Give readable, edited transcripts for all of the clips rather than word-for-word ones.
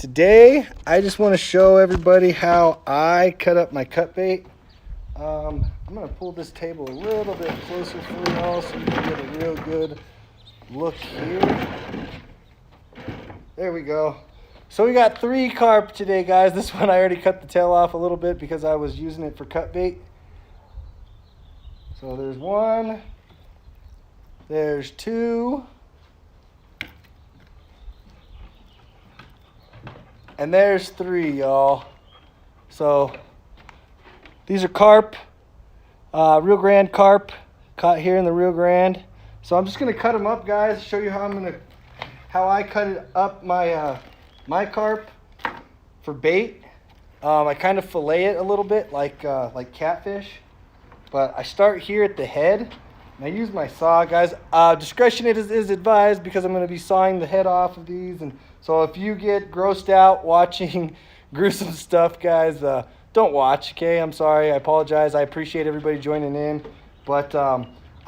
Today, I just want to show everybody how I cut up my cut bait. I'm going to pull this table a little bit closer for y'all so you can get a real good look here. There we go. So we got 3 carp today, guys. This one I already cut the tail off a little bit because I was using it for cut bait. So there's 1, there's 2, and there's 3, y'all. So these are carp, Rio Grande carp, caught here in the Rio Grande. So I'm just gonna cut them up, guys. Show you how I cut it up my my carp for bait. I kind of fillet it a little bit like catfish, but I start here at the head. And I use my saw, guys. Discretion is advised because I'm going to be sawing the head off of these. And so if you get grossed out watching gruesome stuff, guys, don't watch, okay? I'm sorry. I apologize. I appreciate everybody joining in. But I'm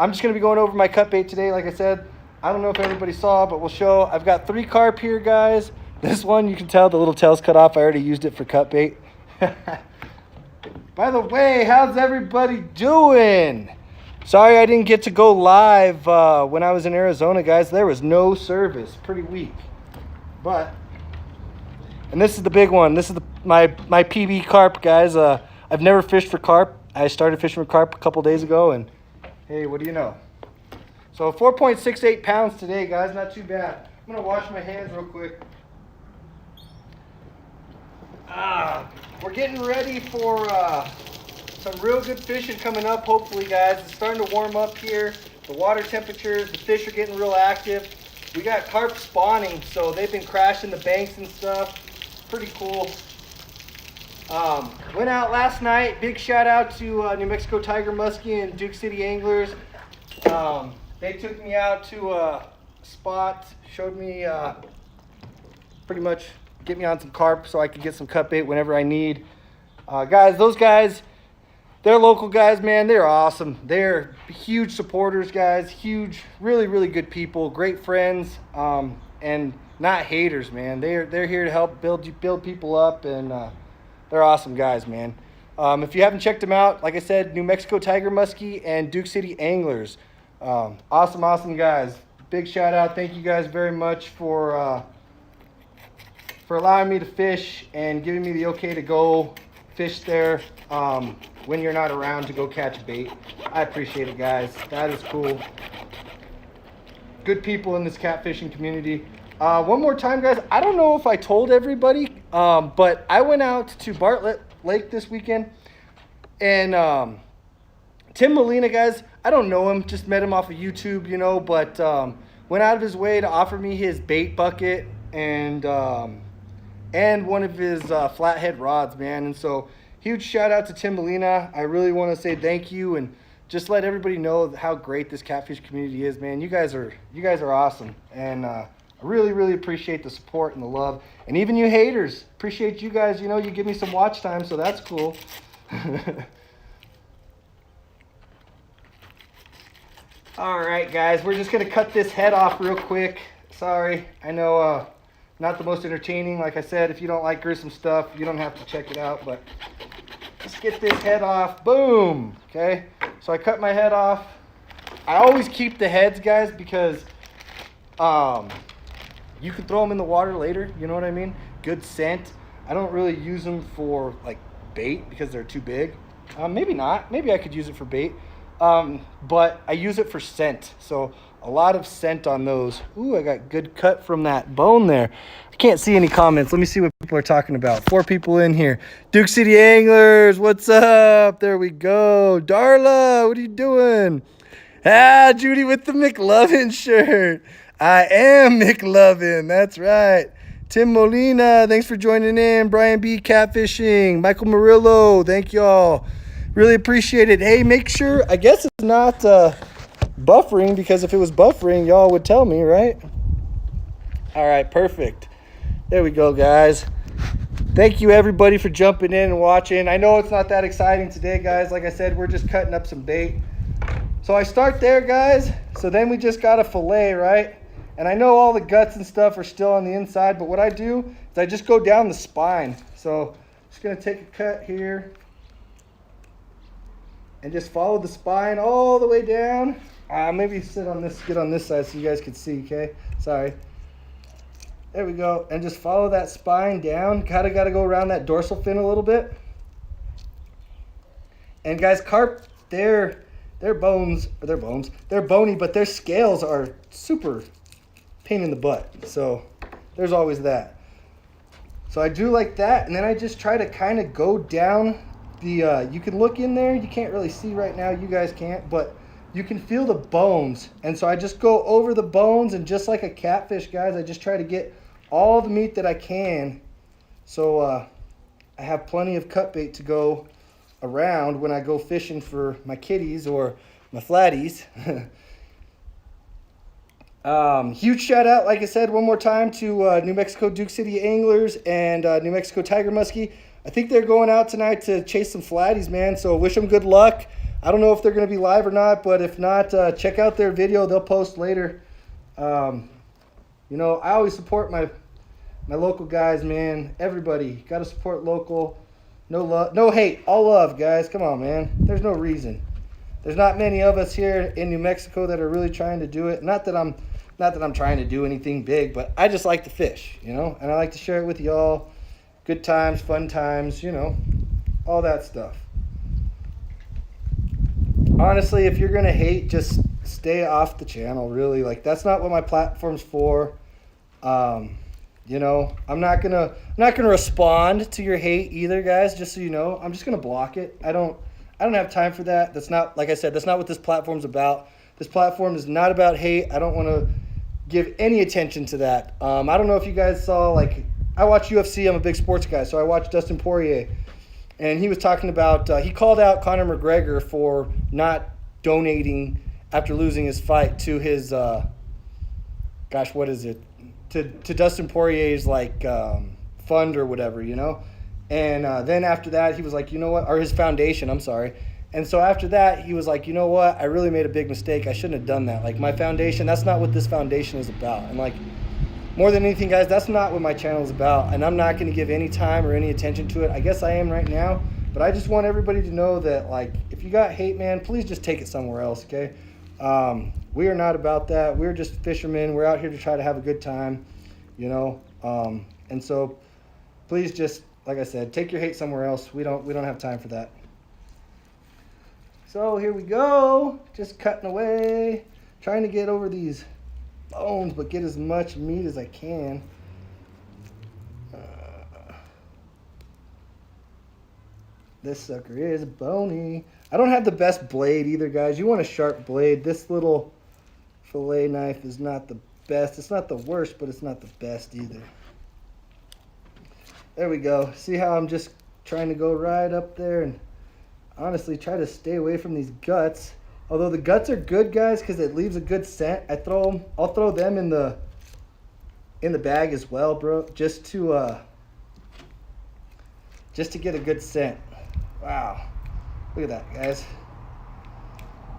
just going to be going over my cut bait today. Like I said, I don't know if everybody saw, but we'll show. I've got 3 carp here, guys. This one, you can tell the little tail's cut off. I already used it for cut bait. By the way, how's everybody doing? Sorry I didn't get to go live when I was in Arizona, guys. There was no service. Pretty weak. And this is the big one. This is my PB carp, guys. I've never fished for carp. I started fishing for carp a couple days ago, and hey, what do you know? So 4.68 pounds today, guys. Not too bad. I'm going to wash my hands real quick. We're getting ready for some real good fishing coming up, hopefully, guys. It's starting to warm up here. The water temperatures, the fish are getting real active. We got carp spawning, so they've been crashing the banks and stuff. Pretty cool. Went out last night. Big shout out to New Mexico Tiger Muskie and Duke City Anglers. They took me out to a spot, showed me pretty much get me on some carp so I could get some cut bait whenever I need. Guys, those guys, they're local guys, man. They're awesome. They're huge supporters, guys. Huge, really, really good people. Great friends, and not haters, man. They're here to help build people up, and they're awesome guys, man. If you haven't checked them out, like I said, New Mexico Tiger Muskie and Duke City Anglers. Awesome guys. Big shout out. Thank you guys very much for allowing me to fish and giving me the okay to go fish there when you're not around to go catch bait. I appreciate it, guys. That is cool. Good people in this catfishing community. One more time, guys. I don't know if I told everybody, but I went out to Bartlett Lake this weekend, and Tim Molina, guys, I don't know him, just met him off of YouTube, you know, but went out of his way to offer me his bait bucket and one of his flathead rods, man. And so huge shout out to Tim Molina. I really want to say thank you and just let everybody know how great this catfish community is, man. You guys are awesome, and I really appreciate the support and the love. And even you haters, appreciate you guys. You know, you give me some watch time, so that's cool. All right, guys, we're just gonna cut this head off real quick. Sorry, I know not the most entertaining. Like I said, if you don't like gruesome stuff, you don't have to check it out, but let's get this head off. Boom. Okay, so I cut my head off. I always keep the heads, guys, because you can throw them in the water later, you know what I mean? Good scent. I don't really use them for like bait because they're too big. Maybe not. Maybe I could use it for bait. But I use it for scent. So a lot of scent on those. Ooh, I got good cut from that bone there. I can't see any comments. Let me see what people are talking about. 4 people in here. Duke City Anglers, what's up? There we go. Darla, what are you doing? Judy with the McLovin shirt. I am McLovin. That's right. Tim Molina, thanks for joining in. Brian B. Catfishing. Michael Murillo, thank y'all. Really appreciate it. Hey, make sure, I guess it's not buffering, because if it was buffering, y'all would tell me, right? All right, perfect. There we go, guys. Thank you, everybody, for jumping in and watching. I know it's not that exciting today, guys. Like I said, we're just cutting up some bait. So I start there, guys. So then we just got to fillet, right? And I know all the guts and stuff are still on the inside, but what I do is I just go down the spine. So just gonna take a cut here and just follow the spine all the way down. Maybe sit on this, get on this side so you guys can see, okay? Sorry. There we go. And just follow that spine down. Kinda gotta go around that dorsal fin a little bit. And guys, carp, they're bony, but their scales are super pain in the butt. So there's always that. So I do like that, and then I just try to kind of go down the, you can look in there, you can't really see right now, you guys can't, but you can feel the bones. And so I just go over the bones, and just like a catfish, guys, I just try to get all the meat that I can. So I have plenty of cut bait to go around when I go fishing for my kitties or my flatties. Huge shout out, like I said, one more time to New Mexico Duke City Anglers and New Mexico Tiger Muskie. I think they're going out tonight to chase some flatties, man, so wish them good luck. I don't know if they're going to be live or not, but if not, check out their video. They'll post later. You know, I always support my local guys, man. Everybody got to support local. No love, no hate, all love, guys. Come on, man. There's no reason. There's not many of us here in New Mexico that are really trying to do it. Not that I'm trying to do anything big, but I just like to fish, you know, and I like to share it with y'all. Good times, fun times, you know, all that stuff. Honestly, if you're gonna hate, just stay off the channel. Really, like, that's not what my platform's for. You know, I'm not gonna respond to your hate either, guys. Just so you know, I'm just gonna block it. I don't have time for that. That's not, like I said, that's not what this platform's about. This platform is not about hate. I don't want to give any attention to that. I don't know if you guys saw, like, I watch UFC. I'm a big sports guy, so I watched Dustin Poirier, and he was talking about he called out Conor McGregor for not donating after losing his fight to his gosh, what is it? To Dustin Poirier's, like, fund or whatever, you know? And then after that, he was like, you know what? Or his foundation, I'm sorry. And so after that, he was like, you know what? I really made a big mistake. I shouldn't have done that. Like, my foundation, that's not what this foundation is about. And, like, more than anything, guys, that's not what my channel is about. And I'm not going to give any time or any attention to it. I guess I am right now. But I just want everybody to know that, like, if you got hate, man, please just take it somewhere else, okay? We are not about that. We're just fishermen. We're out here to try to have a good time, you know? And so please just, like I said, take your hate somewhere else. We don't have time for that. So here we go, just cutting away, trying to get over these bones, but get as much meat as I can. This sucker is bony. I don't have the best blade either, guys. You want a sharp blade. This little fillet knife is not the best. It's not the worst, but it's not the best either. There we go. See how I'm just trying to go right up there and honestly try to stay away from these guts. Although the guts are good, guys, because it leaves a good scent. I'll throw them in the bag as well, bro, just to get a good scent. Wow, look at that, guys.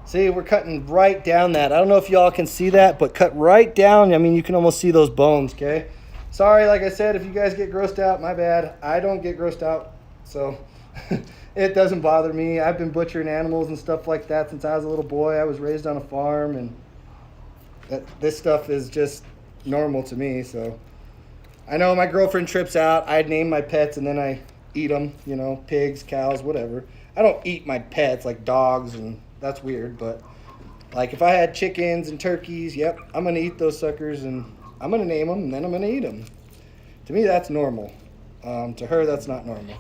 See, we're cutting right down that. I don't know if y'all can see that, but cut right down. I mean, you can almost see those bones, okay? Sorry, like I said, if you guys get grossed out, my bad. I don't get grossed out, so it doesn't bother me. I've been butchering animals and stuff like that since I was a little boy. I was raised on a farm, and this stuff is just normal to me. So I know my girlfriend trips out. I name my pets, and then I eat them, you know, pigs, cows, whatever. I don't eat my pets like dogs, and that's weird, but like if I had chickens and turkeys, yep, I'm going to eat those suckers, and I'm going to name them, and then I'm going to eat them. To me, that's normal. To her, that's not normal.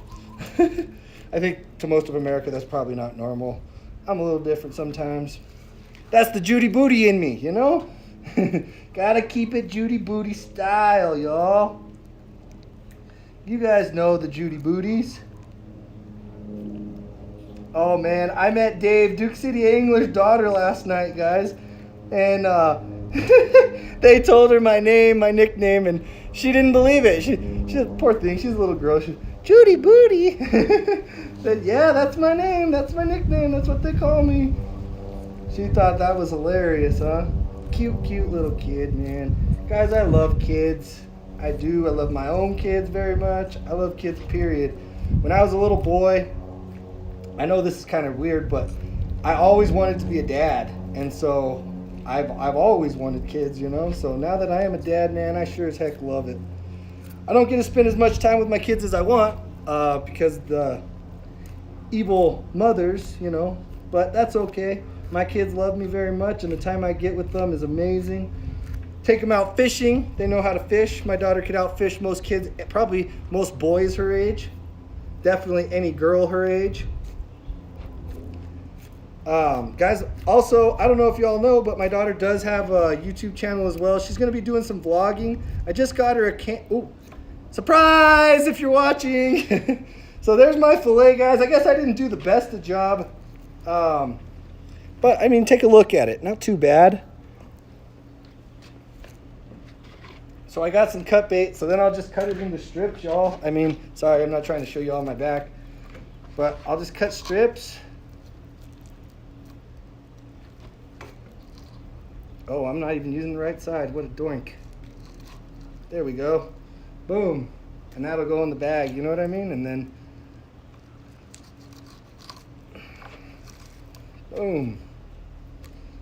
I think to most of America, that's probably not normal. I'm a little different sometimes. That's the Judy Booty in me, you know? Gotta keep it Judy Booty style, y'all. You guys know the Judy Booties. Oh, man, I met Dave, Duke City Angler's daughter, last night, guys. And they told her my name, my nickname, and she didn't believe it. She poor thing, she's a little girl. She, Judy Booty. Said, yeah, that's my name, that's my nickname, that's what they call me. She thought that was hilarious, huh? Cute little kid, man. Guys, I love kids. I do. I love my own kids very much. I love kids, period. When I was a little boy, I know this is kind of weird, but I always wanted to be a dad. And so I've always wanted kids, you know? So now that I am a dad, man, I sure as heck love it. I don't get to spend as much time with my kids as I want because the evil mothers, you know, but that's okay. My kids love me very much, and the time I get with them is amazing. Take them out fishing. They know how to fish. My daughter could outfish most kids, probably most boys her age. Definitely any girl her age. Guys, also, I don't know if y'all know, but my daughter does have a YouTube channel as well. She's going to be doing some vlogging. I just got her a surprise if you're watching. So there's my fillet, guys. I guess I didn't do the best of job. But, I mean, take a look at it. Not too bad. So I got some cut bait, so then I'll just cut it into strips, y'all. I mean, sorry, I'm not trying to show y'all my back. But I'll just cut strips. Oh, I'm not even using the right side. What a doink. There we go. Boom. And that'll go in the bag, you know what I mean? And then, boom.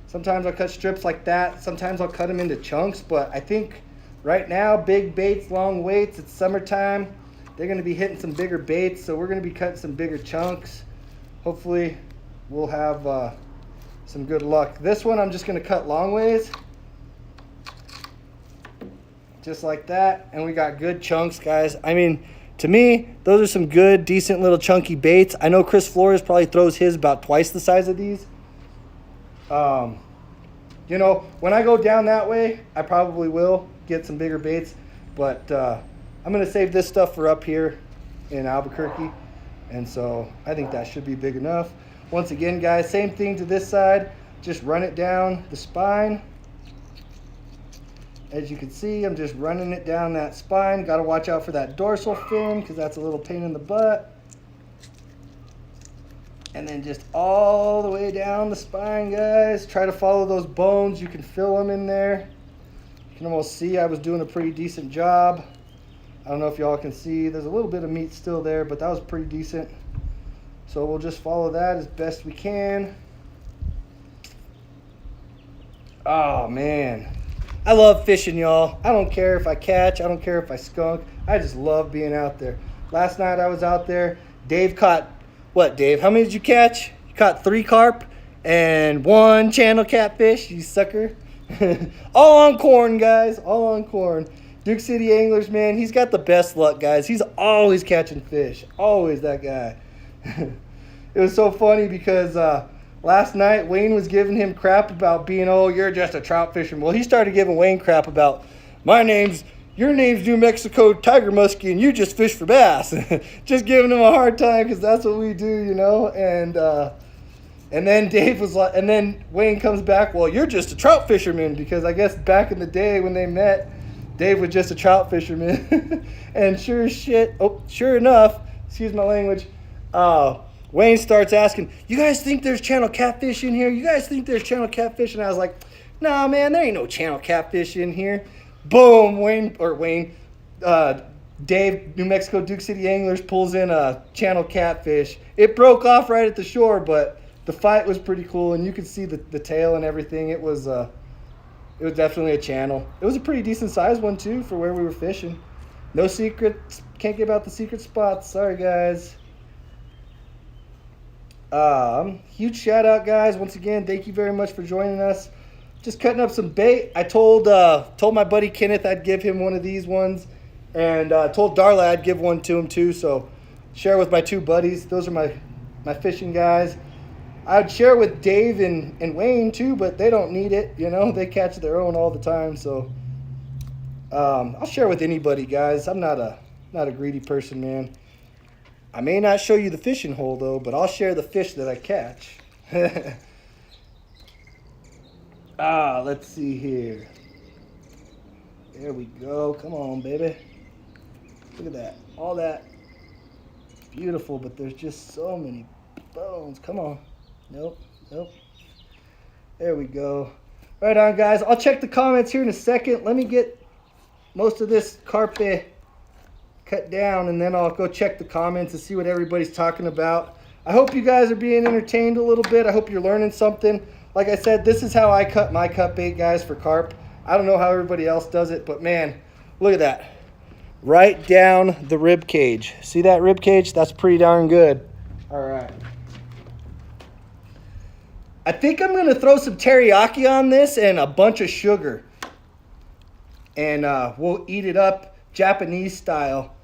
Sometimes I'll cut strips like that. Sometimes I'll cut them into chunks, but I think right now, big baits, long weights, it's summertime. They're going to be hitting some bigger baits, so we're going to be cutting some bigger chunks. Hopefully, we'll have some good luck. This one, I'm just going to cut long ways. Just like that. And we got good chunks, guys. I mean, to me, those are some good, decent little chunky baits. I know Chris Flores probably throws his about twice the size of these. You know, when I go down that way, I probably will get some bigger baits, but I'm going to save this stuff for up here in Albuquerque, and so I think that should be big enough. Once again, guys, same thing to this side. Just run it down the spine. As you can see, I'm just running it down that spine. Got to watch out for that dorsal fin because that's a little pain in the butt. And then just all the way down the spine, guys. Try to follow those bones. You can feel them in there. You can almost see I was doing a pretty decent job. I don't know if y'all can see. There's a little bit of meat still there, but that was pretty decent. So we'll just follow that as best we can. Oh, man. I love fishing, y'all. I don't care if I catch. I don't care if I skunk. I just love being out there. Last night I was out there. Dave caught... What, Dave? How many did you catch? You caught 3 carp and 1 channel catfish, you sucker. All on corn, guys. All on corn. Duke City Anglers, man, he's got the best luck, guys. He's always catching fish. Always that guy. It was so funny because last night Wayne was giving him crap about being, oh, you're just a trout fisherman. Well, he started giving Wayne crap about, your name's New Mexico Tiger Muskie, and you just fish for bass. Just giving him a hard time because that's what we do, you know. And then Dave was like, and then Wayne comes back, well, you're just a trout fisherman, because I guess back in the day when they met, Dave was just a trout fisherman. And sure enough, excuse my language, Wayne starts asking, you guys think there's channel catfish in here? You guys think there's channel catfish? And I was like, nah, man, there ain't no channel catfish in here. Boom, Dave, New Mexico Duke City Anglers pulls in a channel catfish. It broke off right at the shore, but the fight was pretty cool, and you could see the tail and everything. It was definitely a channel. It was a pretty decent sized one too for where we were fishing. No secrets, can't give out the secret spots. Sorry, guys. Huge shout out, guys. Once again, thank you very much for joining us. Just cutting up some bait. I told my buddy Kenneth I'd give him one of these ones, and told Darla I'd give one to him too. So share with my 2 buddies. Those are my fishing guys. I'd share with Dave and Wayne too, but they don't need it. You know, they catch their own all the time. So I'll share with anybody, guys. I'm not a greedy person, man. I may not show you the fishing hole though, but I'll share the fish that I catch. Let's see here. There we go. Come on, baby. Look at that. All that. Beautiful, but there's just so many bones. Come on. Nope. There we go. Right on, guys. I'll check the comments here in a second. Let me get most of this carp cut down, and then I'll go check the comments and see what everybody's talking about. I hope you guys are being entertained a little bit. I hope you're learning something. Like I said, this is how I cut my cut bait, guys, for carp. I don't know how everybody else does it, but man, look at that. Right down the rib cage. See that rib cage? That's pretty darn good. All right. I think I'm going to throw some teriyaki on this and a bunch of sugar. And we'll eat it up Japanese style.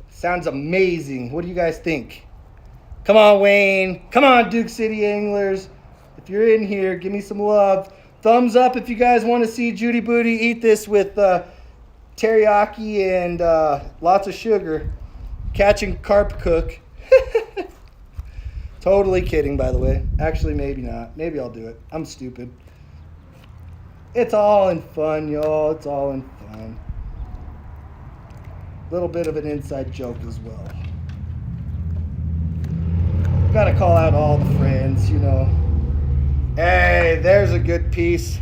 Sounds amazing. What do you guys think? Come on, Wayne. Come on, Duke City Anglers. If you're in here, give me some love. Thumbs up if you guys want to see Judy Booty eat this with teriyaki and lots of sugar. Catching carp cook. Totally kidding, by the way. Actually, maybe not. Maybe I'll do it. I'm stupid. It's all in fun, y'all. It's all in fun. A little bit of an inside joke as well. Gotta call out all the friends, you know. Hey, there's a good piece.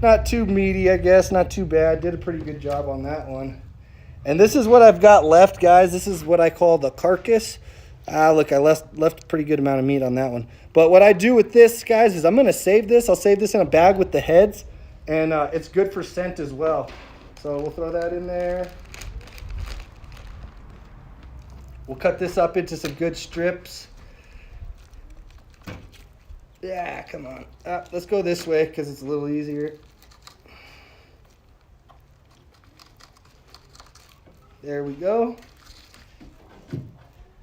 Not too meaty, I guess. Not too bad. Did a pretty good job on that one. And this is what I've got left, guys. This is what I call the carcass. Look, I left a pretty good amount of meat on that one. But what I do with this, guys, is I'm going to save this. I'll save this in a bag with the heads. And it's good for scent as well. So we'll throw that in there. We'll cut this up into some good strips. Yeah, come on. Let's go this way because it's a little easier. There we go.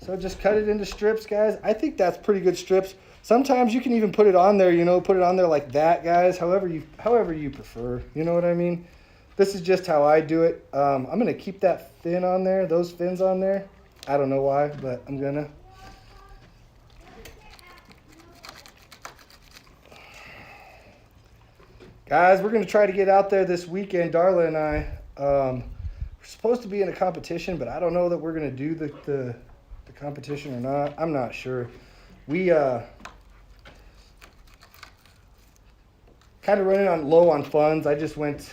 So just cut it into strips, guys. I think that's pretty good strips. Sometimes you can even put it on there, you know, put it on there like that, guys. However you prefer. You know what I mean? This is just how I do it. I'm going to keep that fin on there, those fins on there. I don't know why, but I'm going to. Guys, we're going to try to get out there this weekend, Darla and I. We're supposed to be in a competition, but I don't know that we're going to do the competition or not. I'm not sure. We kind of running on low on funds. I just went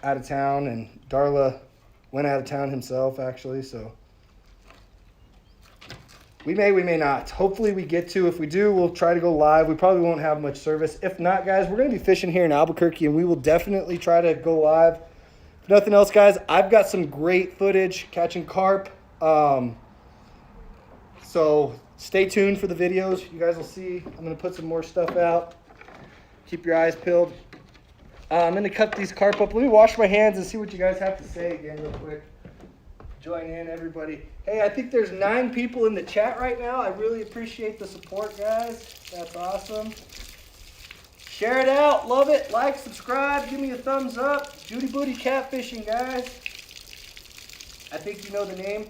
out of town, and Darla went out of town himself, actually, so we may not. Hopefully we get to. If we do, we'll try to go live. We probably won't have much service. If not, guys, we're going to be fishing here in Albuquerque, and we will definitely try to go live. If nothing else, guys, I've got some great footage catching carp. So stay tuned for the videos. You guys will see. I'm going to put some more stuff out. Keep your eyes peeled. I'm going to cut these carp up. Let me wash my hands and see what you guys have to say again real quick. Join in, everybody. Hey, I think there's 9 people in the chat right now. I really appreciate the support, guys. That's awesome. Share it out. Love it. Like, subscribe. Give me a thumbs up. Judy Booty Catfishing, guys. I think you know the name.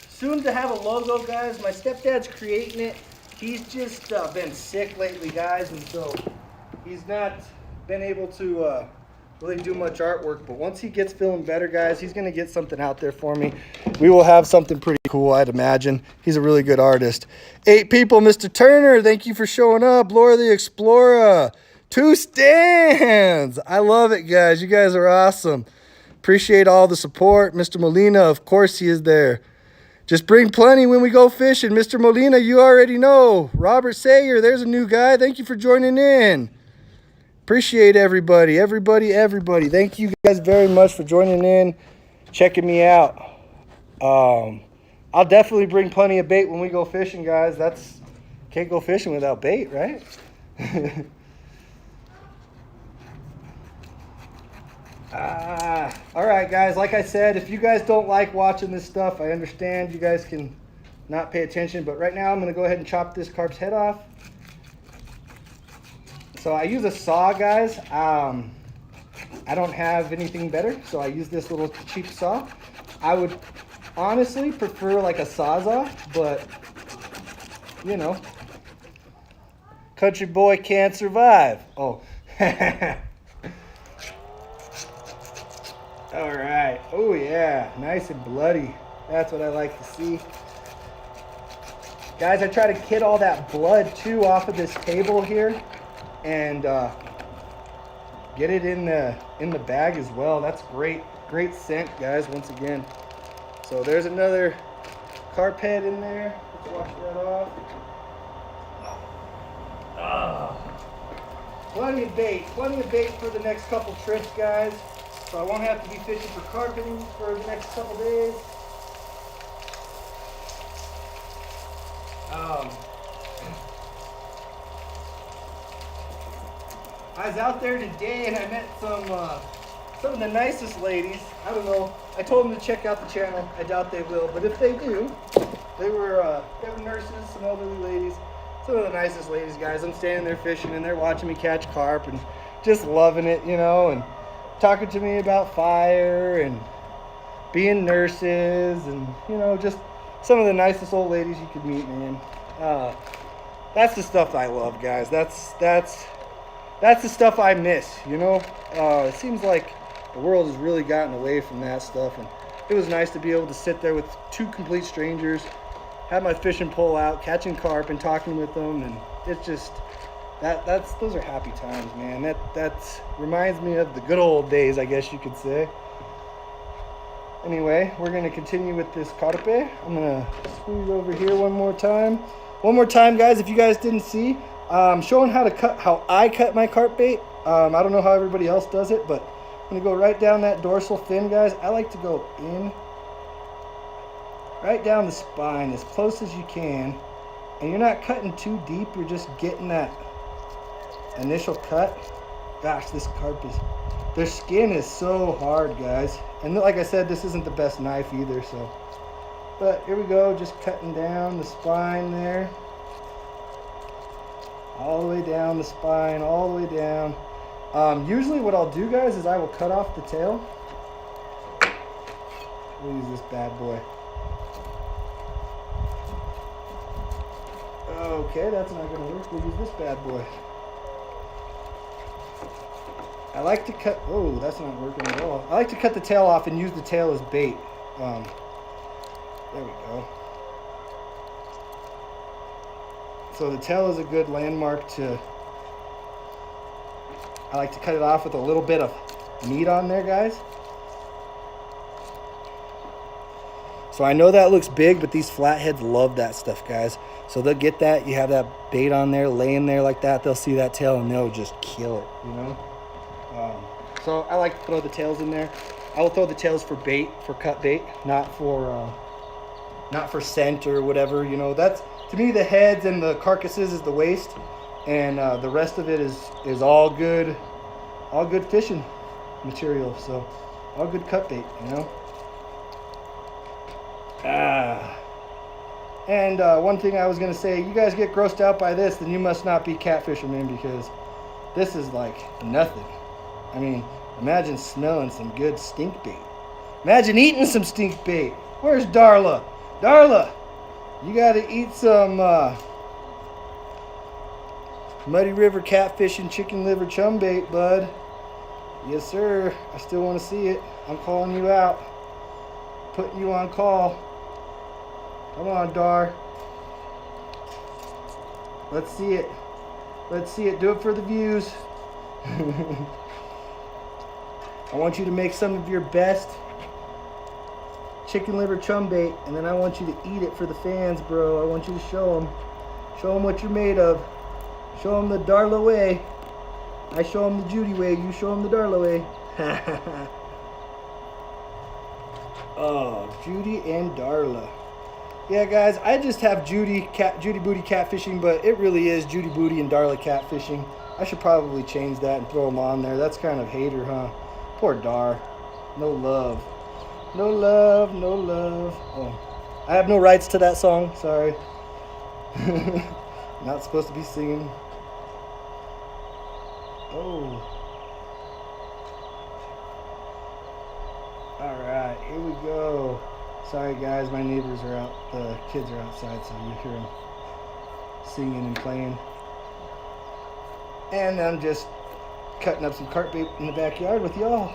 Soon to have a logo, guys. My stepdad's creating it. He's just been sick lately, guys, and so he's not been able to really do much artwork. But once he gets feeling better, guys, he's going to get something out there for me. We will have something pretty cool, I'd imagine. He's a really good artist. 8 people, Mr. Turner, thank you for showing up. Laura the Explorer, 2 stands. I love it, guys. You guys are awesome. Appreciate all the support. Mr. Molina, of course he is there. Just bring plenty when we go fishing. Mr. Molina, you already know. Robert Sayer, there's a new guy. Thank you for joining in. Appreciate everybody. Everybody. Thank you guys very much for joining in, checking me out. I'll definitely bring plenty of bait when we go fishing, guys. Can't go fishing without bait, right? All right, guys. Like I said, if you guys don't like watching this stuff, I understand. You guys can not pay attention. But right now, I'm going to go ahead and chop this carp's head off. So I use a saw, guys. I don't have anything better, so I use this little cheap saw. I would honestly prefer like a Sawzall, but you know, country boy can't survive. Oh. All right. Oh yeah, nice and bloody. That's what I like to see. Guys, I try to get all that blood too off of this table here and get it in the bag as well. That's great scent, guys, once again. So there's another carp head in there. Let's wash that off. Plenty of bait for the next couple trips, guys. So I won't have to be fishing for carping for the next couple days. I was out there today and I met some of the nicest ladies. I don't know. I told them to check out the channel. I doubt they will, but if they do, they were nurses, some elderly ladies. Some of the nicest ladies, guys. I'm standing there fishing and they're watching me catch carp and just loving it, you know, and talking to me about fire and being nurses and, you know, just some of the nicest old ladies you could meet, man. That's the stuff I love, guys. That's the stuff I miss, you know. It seems like the world has really gotten away from that stuff, and it was nice to be able to sit there with two complete strangers, have my fishing pole out, catching carp and talking with them, and it's just those are happy times, man. That reminds me of the good old days, I guess you could say. Anyway, we're gonna continue with this carpe. I'm gonna squeeze over here one more time. One more time, guys, if you guys didn't see, showing how I cut my carp bait. I don't know how everybody else does it, but I'm gonna go right down that dorsal fin, guys. I like to go in, right down the spine as close as you can, and you're not cutting too deep. You're just getting that initial cut. Gosh, this carp their skin is so hard, guys. And like I said, this isn't the best knife either, so. But here we go, just cutting down the spine there. All the way down the spine, all the way down. Usually what I'll do, guys, is I will cut off the tail. We'll use this bad boy. Okay, that's not gonna work. We'll use this bad boy. I like to cut, oh, that's not working at all. I like to cut the tail off and use the tail as bait. There we go. So the tail is a good landmark to, I like to cut it off with a little bit of meat on there, guys. So I know that looks big, but these flatheads love that stuff, guys. So they'll get that, you have that bait on there, laying there like that, they'll see that tail and they'll just kill it, you know? So I like to throw the tails in there. I will throw the tails for bait, for cut bait, not for scent or whatever, you know. That's, to me, the heads and the carcasses is the waste, and the rest of it is all good fishing material. So all good cut bait, you know. And one thing I was gonna say, you guys get grossed out by this, then you must not be catfishermen, because this is like nothing. I mean, imagine smelling some good stink bait. Imagine eating some stink bait. Where's Darla? Darla, you gotta eat some Muddy River catfishing chicken liver chum bait, bud. Yes, sir. I still want to see it. I'm calling you out. Putting you on call. Come on, Dar. Let's see it. Let's see it. Do it for the views. I want you to make some of your best chicken liver chum bait, and then I want you to eat it for the fans, bro. I want you to show them. Show them what you're made of. Show them the Darla way. I show them the Judy way. You show them the Darla way. Oh, Judy and Darla. Yeah, guys, I just have Judy Booty catfishing, but it really is Judy Booty and Darla catfishing. I should probably change that and throw them on there. That's kind of hater, huh? Poor Dar. No love. No love, no love. Oh, I have no rights to that song. Sorry. Not supposed to be singing. Oh. All right, here we go. Sorry, guys, my neighbors are out. The kids are outside, so you hear them singing and playing. And I'm just cutting up some carp bait in the backyard with y'all.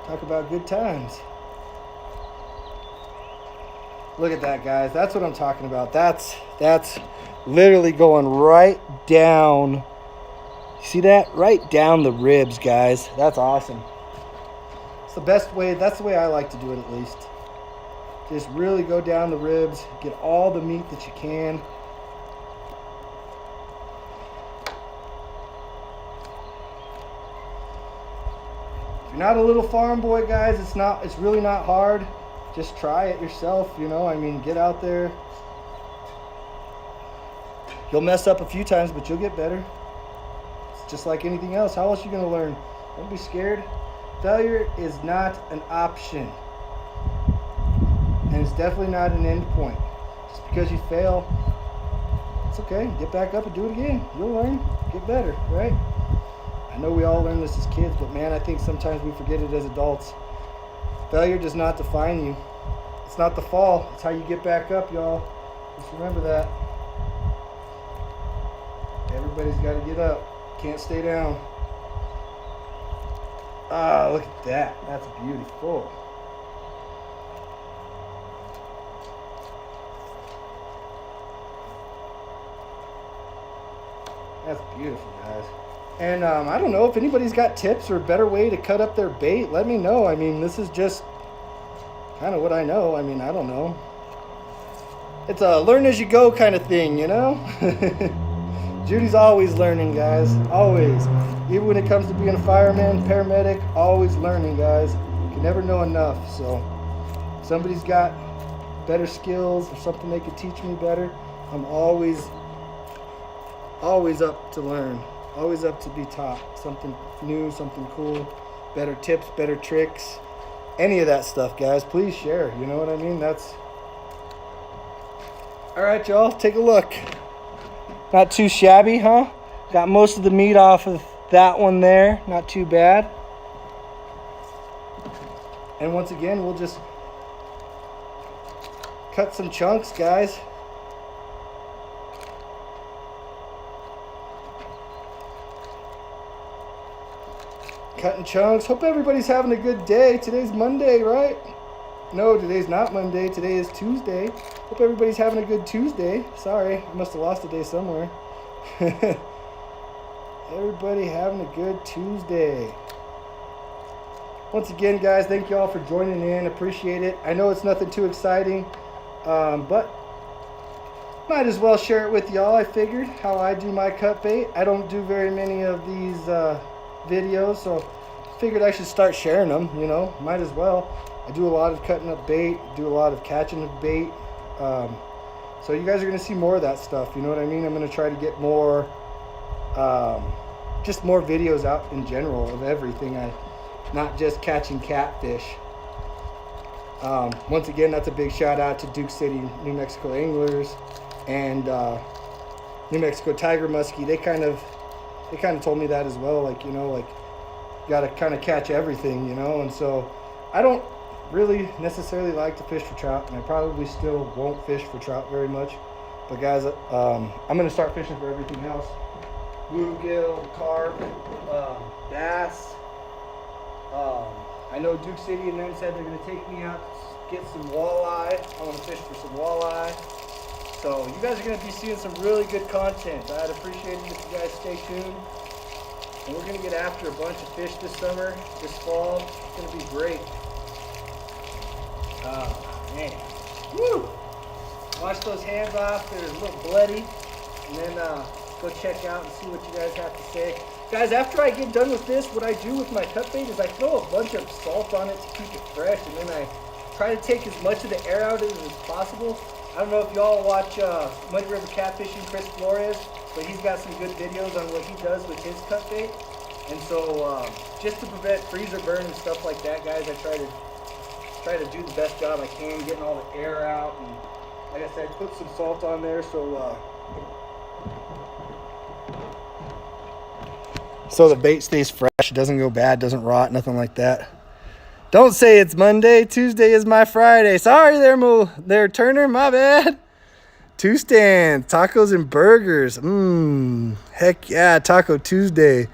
Talk about good times. Look at that, guys. That's what I'm talking about. That's literally going right down. You see that? Right down the ribs, guys. That's awesome. It's the best way. That's the way I like to do it, at least. Just really go down the ribs. Get all the meat that you can. If you're not a little farm boy, guys, it's really not hard. Just try it yourself, you know. I mean, get out there. You'll mess up a few times, but you'll get better. It's just like anything else. How else are you going to learn? Don't be scared. Failure is not an option. And it's definitely not an end point. Just because you fail, it's okay. Get back up and do it again. You'll learn. Get better, right? I know we all learn this as kids, but man, I think sometimes we forget it as adults. Failure does not define you. It's not the fall. It's how you get back up, y'all. Just remember that. Everybody's got to get up. Can't stay down. Ah, look at that. That's beautiful. That's beautiful, guys. And I don't know if anybody's got tips or a better way to cut up their bait. Let me know. I mean, this is just kind of what I know. I mean, I don't know. It's a learn as you go kind of thing, you know? Judy's always learning, guys. Always. Even when it comes to being a fireman, paramedic, always learning, guys. You can never know enough. So if somebody's got better skills or something they could teach me better, I'm always up to learn. Always up to be taught something new, something cool, better tips, better tricks, any of that stuff, guys. Please share. You know what I mean? That's all right, y'all. Take a look. Not too shabby, huh? Got most of the meat off of that one there. Not too bad. And once again, we'll just cut some chunks, guys. Cutting chunks. Hope everybody's having a good day. Today's Monday, right? No, today's not Monday. Today is Tuesday. Hope everybody's having a good Tuesday. Sorry, I must have lost a day somewhere. Everybody having a good Tuesday. Once again, guys, thank you all for joining in. Appreciate it. I know it's nothing too exciting, but might as well share it with y'all. I figured how I do my cut bait. I don't do very many of these videos, so figured I should start sharing them, you know. Might as well. I do a lot of cutting up bait, do a lot of catching of bait, so you guys are going to see more of that stuff, you know what I mean. I'm going to try to get more just more videos out in general of everything. Not just catching catfish. Once again, that's a big shout out to Duke City, New Mexico anglers and New Mexico tiger muskie. They kind of told me that as well, like, you know, like, you gotta kind of catch everything, you know. And so I don't really necessarily like to fish for trout, and I probably still won't fish for trout very much, but guys, I'm gonna start fishing for everything else. Bluegill, carp, bass. I know Duke City and them said they're gonna take me out to get some walleye. I want to fish for some walleye. So you guys are going to be seeing some really good content. I'd appreciate it if you guys stay tuned. And we're going to get after a bunch of fish this summer, this fall. It's going to be great. Oh, man. Woo! Wash those hands off. They're a little bloody. And then go check out and see what you guys have to say. Guys, after I get done with this, what I do with my cut bait is I throw a bunch of salt on it to keep it fresh. And then I try to take as much of the air out of it as possible. I don't know if y'all watch Muddy River Catfishing, Chris Flores, but he's got some good videos on what he does with his cut bait. And so just to prevent freezer burn and stuff like that, guys, I try to do the best job I can, getting all the air out. And like I said, put some salt on there so the bait stays fresh, doesn't go bad, doesn't rot, nothing like that. Don't say it's Monday. Tuesday is my Friday. Sorry there, Turner. My bad. Two stands, tacos and burgers. Heck yeah, Taco Tuesday.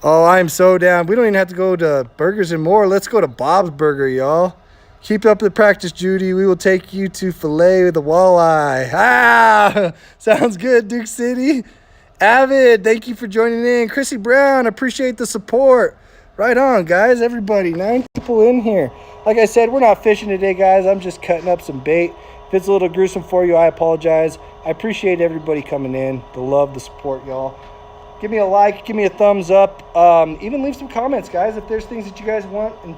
Oh, I'm so down. We don't even have to go to Burgers and More. Let's go to Bob's Burger, y'all. Keep up the practice, Judy. We will take you to fillet the walleye. Ah, sounds good, Duke City. Avid, thank you for joining in. Chrissy Brown, appreciate the support. Right on, guys. Everybody, 9 people in here. Like I said, we're not fishing today, guys. I'm just cutting up some bait. If it's a little gruesome for you, I apologize. I appreciate everybody coming in. The love, the support, y'all. Give me a like, give me a thumbs up. Even leave some comments, guys, if there's things that you guys want and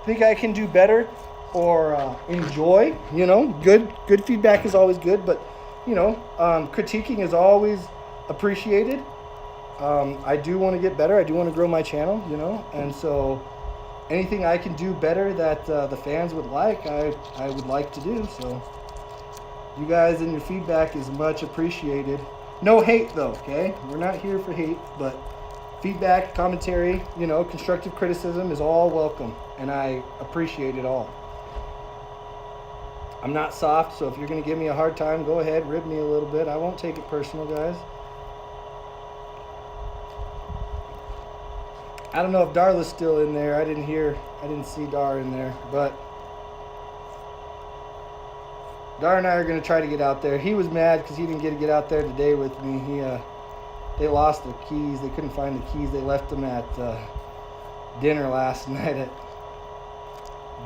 think I can do better or enjoy. You know, good feedback is always good, but you know, critiquing is always appreciated. I do want to get better. I do want to grow my channel, you know, and so anything I can do better that the fans would like, I would like to do. So you guys and your feedback is much appreciated. No hate though, okay? We're not here for hate, but feedback, commentary, you know, constructive criticism is all welcome, and I appreciate it all. I'm not soft, so if you're going to give me a hard time, go ahead, rib me a little bit. I won't take it personal, guys. I don't know if Darla's still in there. I didn't see Dar in there, but Dar and I are going to try to get out there. He was mad because he didn't get to get out there today with me. They lost their keys. They couldn't find the keys. They left them at dinner last night at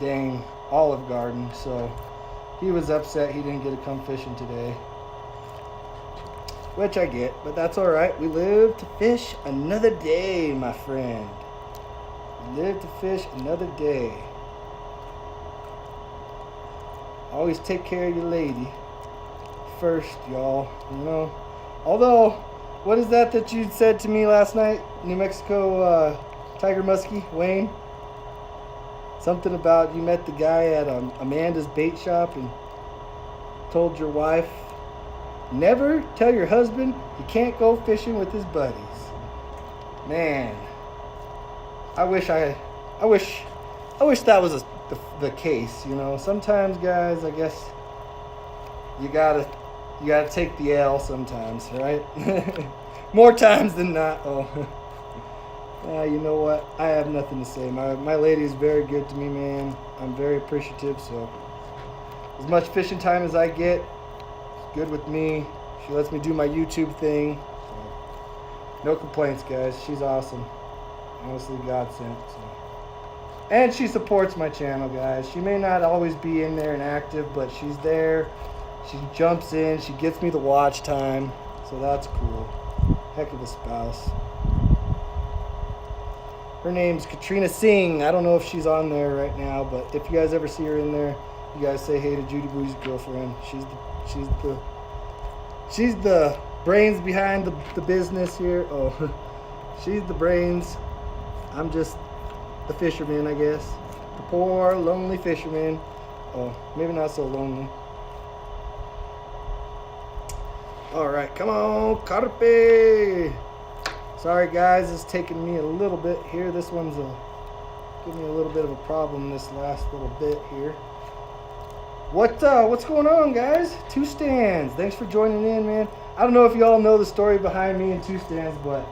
dang Olive Garden. So he was upset he didn't get to come fishing today, which I get, but that's all right. We live to fish another day, my friend. We live to fish another day. Always take care of your lady first, y'all, you know. Although, what is that you said to me last night, New Mexico Tiger Muskie, Wayne? Something about you met the guy at Amanda's bait shop and told your wife, never tell your husband you can't go fishing with his buddies. Man, I wish that was the case, you know. Sometimes, guys, I guess you gotta take the L sometimes, right? More times than not. Oh, you know what? I have nothing to say. My lady is very good to me, man. I'm very appreciative. So, as much fishing time as I get, it's good with me. She lets me do my YouTube thing. So, no complaints, guys. She's awesome. Honestly, God sent. So. And she supports my channel, guys. She may not always be in there and active, but she's there. She jumps in. She gets me the watch time. So that's cool. Heck of a spouse. Her name's Katrina Singh. I don't know if she's on there right now, but if you guys ever see her in there, you guys say hey to Judy Booty's girlfriend. She's the brains behind the business here. Oh, she's the brains. I'm just the fisherman, I guess. The poor, lonely fisherman. Oh, maybe not so lonely. All right, come on, carp. Sorry, guys, it's taking me a little bit here. This one's giving me a little bit of a problem this last little bit here. What's going on, guys? Two Stands. Thanks for joining in, man. I don't know if you all know the story behind me and Two Stands, but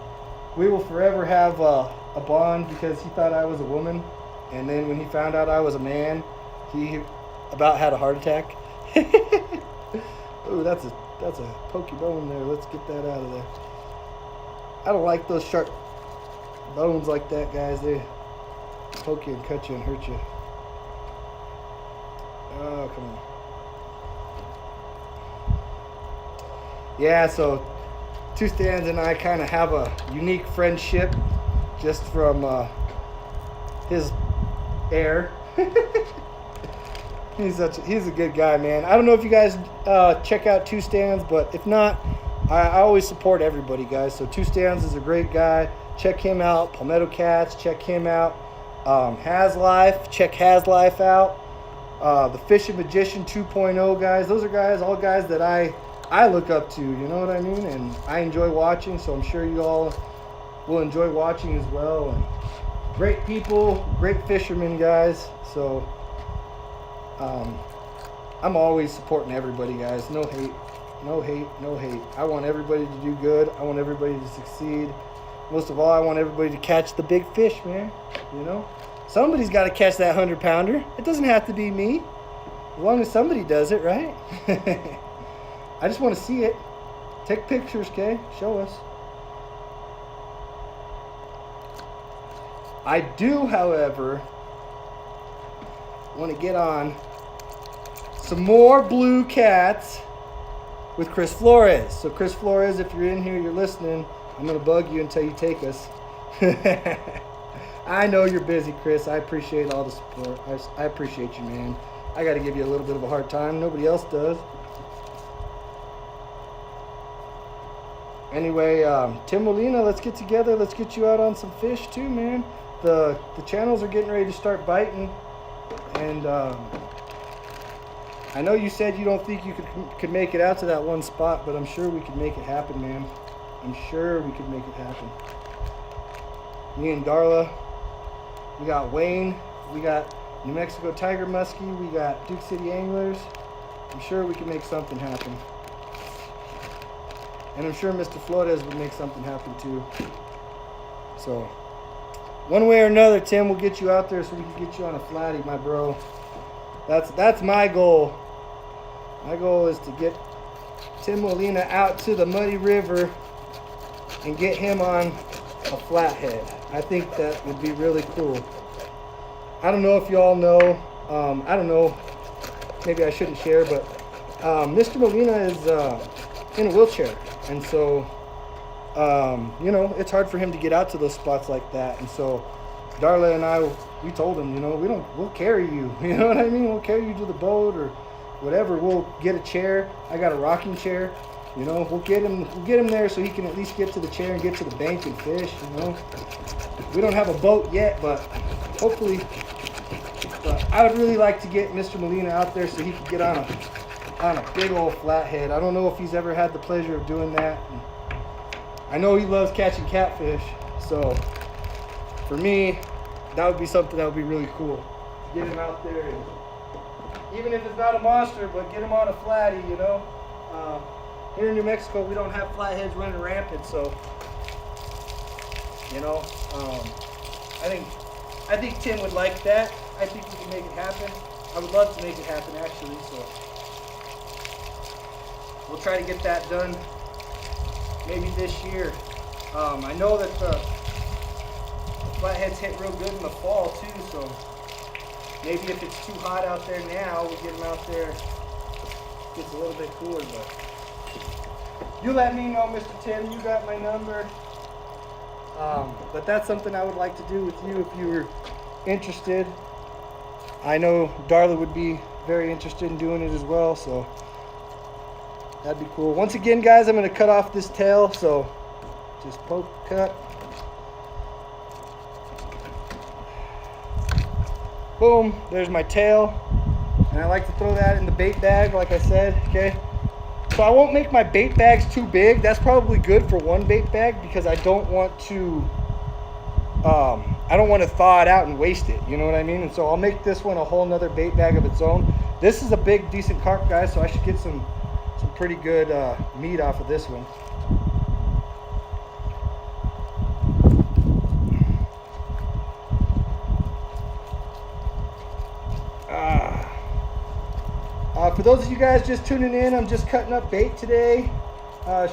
we will forever have a bond because he thought I was a woman, and then when he found out I was a man, he about had a heart attack. Ooh, that's a pokey bone there. Let's get that out of there. I don't like those sharp bones like that, guys. They poke you and cut you and hurt you. Oh, come on. Yeah, so Two Stands and I kind of have a unique friendship just from his air. He's a good guy, man. I don't know if you guys check out Two Stands, but if not, I always support everybody, guys. So Two Stands is a great guy. Check him out. Palmetto Cats, check him out. Has Life, check Has Life out. The Fishing Magician 2.0 guys. Those are all guys that I look up to, you know what I mean? And I enjoy watching, so I'm sure you all will enjoy watching as well. And great people, great fishermen, guys. So I'm always supporting everybody, guys. No hate, no hate, no hate. I want everybody to do good. I want everybody to succeed. most of all, I want everybody to catch the big fish, man. You know, somebody's got to catch that 100-pounder. It doesn't have to be me, as long as somebody does it, right? I just want to see it. Take pictures, okay? Show us. I do, however, want to get on some more blue cats with Chris Flores. So Chris Flores, if you're in here, you're listening, I'm going to bug you until you take us. I know you're busy, Chris. I appreciate all the support. I appreciate you, man. I got to give you a little bit of a hard time. Nobody else does. Anyway, Tim Molina, let's get together. Let's get you out on some fish too, man. The channels are getting ready to start biting. And I know you said you don't think you could make it out to that one spot, but I'm sure we could make it happen, man. I'm sure we could make it happen. Me and Darla, we got Wayne, we got New Mexico Tiger Muskie, we got Duke City Anglers. I'm sure we can make something happen. And I'm sure Mr. Flores would make something happen too. So, one way or another, Tim, we'll get you out there so we can get you on a flatty, my bro. That's my goal. My goal is to get Tim Molina out to the Muddy River and get him on a flathead. I think that would be really cool. I don't know if you all know. I don't know. Maybe I shouldn't share, but Mr. Molina is in a wheelchair. And so, you know, it's hard for him to get out to those spots like that. And so, Darla and I, we told him, you know, we'll carry you. You know what I mean? We'll carry you to the boat or whatever. We'll get a chair. I got a rocking chair. You know, we'll get him there so he can at least get to the chair and get to the bank and fish. You know, we don't have a boat yet, but hopefully, I would really like to get Mr. Molina out there so he could get on a big old flathead. I don't know if he's ever had the pleasure of doing that. I know he loves catching catfish, so for me, that would be something that would be really cool. Get him out there, and even if it's not a monster, but get him on a flatty, you know. Here in New Mexico, we don't have flatheads running rampant, so you know, I think Tim would like that. I think we can make it happen. I would love to make it happen, actually. So we'll try to get that done maybe this year. I know that the flatheads hit real good in the fall too, so maybe if it's too hot out there now, we'll get them out there. It gets a little bit cooler, but you let me know, Mr. Tim. You got my number. But that's something I would like to do with you if you were interested. I know Darla would be very interested in doing it as well, so that'd be cool. Once again, guys, I'm going to cut off this tail, so just poke, cut. Boom, there's my tail. And I like to throw that in the bait bag, like I said, okay? So I won't make my bait bags too big. That's probably good for one bait bag because I don't want to thaw it out and waste it. You know what I mean? And so I'll make this one a whole nother bait bag of its own. This is a big, decent carp, guys, so I should get some pretty good meat off of this one. For those of you guys just tuning in, I'm just cutting up bait today,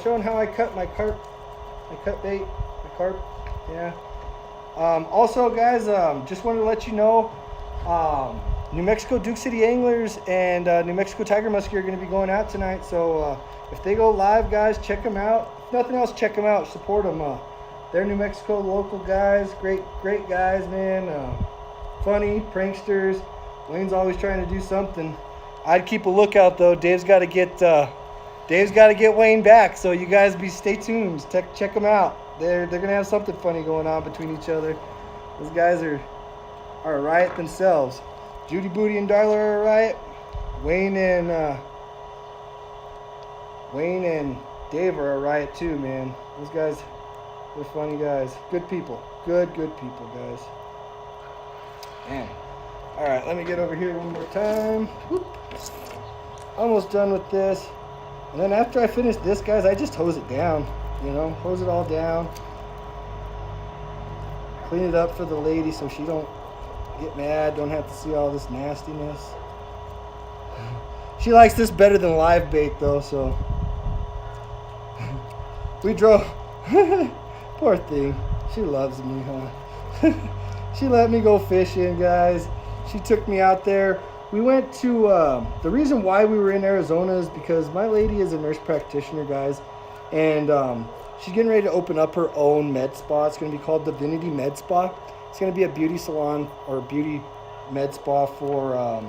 showing how I cut my carp. I cut bait, my carp, yeah. Also, guys, just wanted to let you know, New Mexico Duke City Anglers and New Mexico Tiger Muskie are going to be going out tonight. So if they go live, guys, check them out. If nothing else, check them out. Support them. They're New Mexico local guys, great guys, man. Funny pranksters. Wayne's always trying to do something. I'd keep a lookout though. Dave's got to get Wayne back. So you guys stay tuned. Check them out. They're gonna have something funny going on between each other. Those guys are a riot themselves. Judy Booty and Darla are a riot. Wayne and Dave are a riot too, man. Those guys, they're funny guys. Good people. Good people, guys. Man. All right, let me get over here one more time. Whoop. Almost done with this. And then after I finish this, guys, I just hose it down. You know, hose it all down. Clean it up for the lady so she don't get mad, don't have to see all this nastiness. She likes this better than live bait though, so we drove. Poor thing. She loves me, huh? She let me go fishing, guys. She took me out there. We went to, the reason why we were in Arizona is because my lady is a nurse practitioner, guys. And she's getting ready to open up her own med spa. It's going to be called Divinity Med Spa. It's going to be a beauty salon or beauty med spa for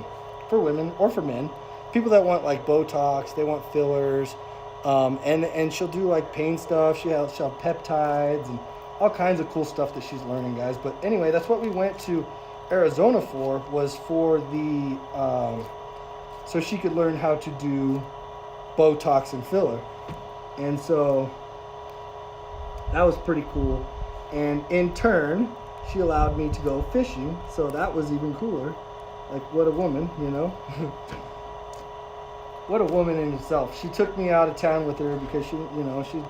women or for men. People that want like Botox, they want fillers. And she'll do like pain stuff. She'll have peptides and all kinds of cool stuff that she's learning, guys. But anyway, that's what we went to Arizona for, was for the so she could learn how to do Botox and filler. And so that was pretty cool. And in turn, she allowed me to go fishing, so that was even cooler. Like, what a woman, you know. What a woman in itself. She took me out of town with her because she, you know, she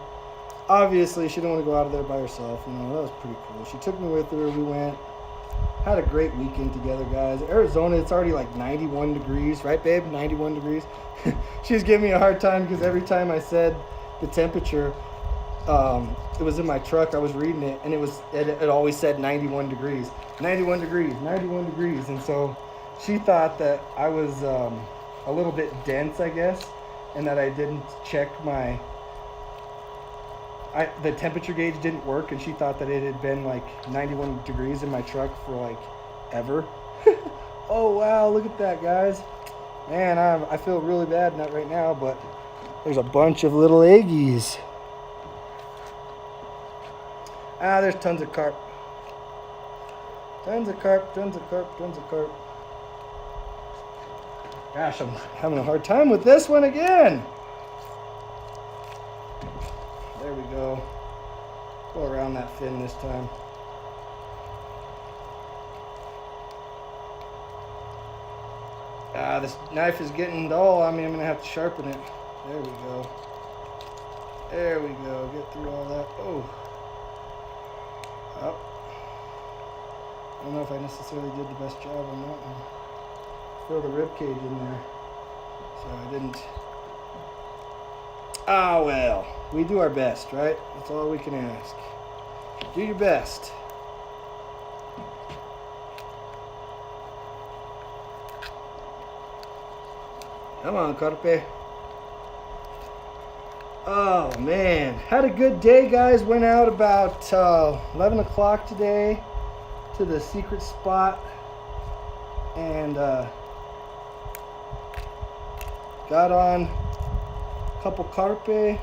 obviously she didn't want to go out of there by herself. You know, that was pretty cool. She took me with her. We went, had a great weekend together, guys. Arizona, it's already like 91 degrees, right, babe? 91 degrees. She's giving me a hard time because every time I said the temperature, it was in my truck. I was reading it, and it always said 91 degrees, 91 degrees, 91 degrees. And so she thought that I was a little bit dense, I guess, and that I didn't check the temperature gauge didn't work, and she thought that it had been like 91 degrees in my truck for like ever. Oh wow, look at that, guys. Man, I feel really bad not right now, but there's a bunch of little eggies. There's tons of carp. Tons of carp, tons of carp, tons of carp. Gosh, I'm having a hard time with this one again. There we go. Go around that fin this time. This knife is getting dull on me. I'm going to have to sharpen it. There we go. There we go. Get through all that. Oh. I don't know if I necessarily did the best job on that one. Throw the rib cage in there. So I didn't. Ah, well. We do our best, right? That's all we can ask. Do your best. Come on, carpe. Oh, man. Had a good day, guys. Went out about 11 o'clock today to the secret spot. And got on a couple carpe.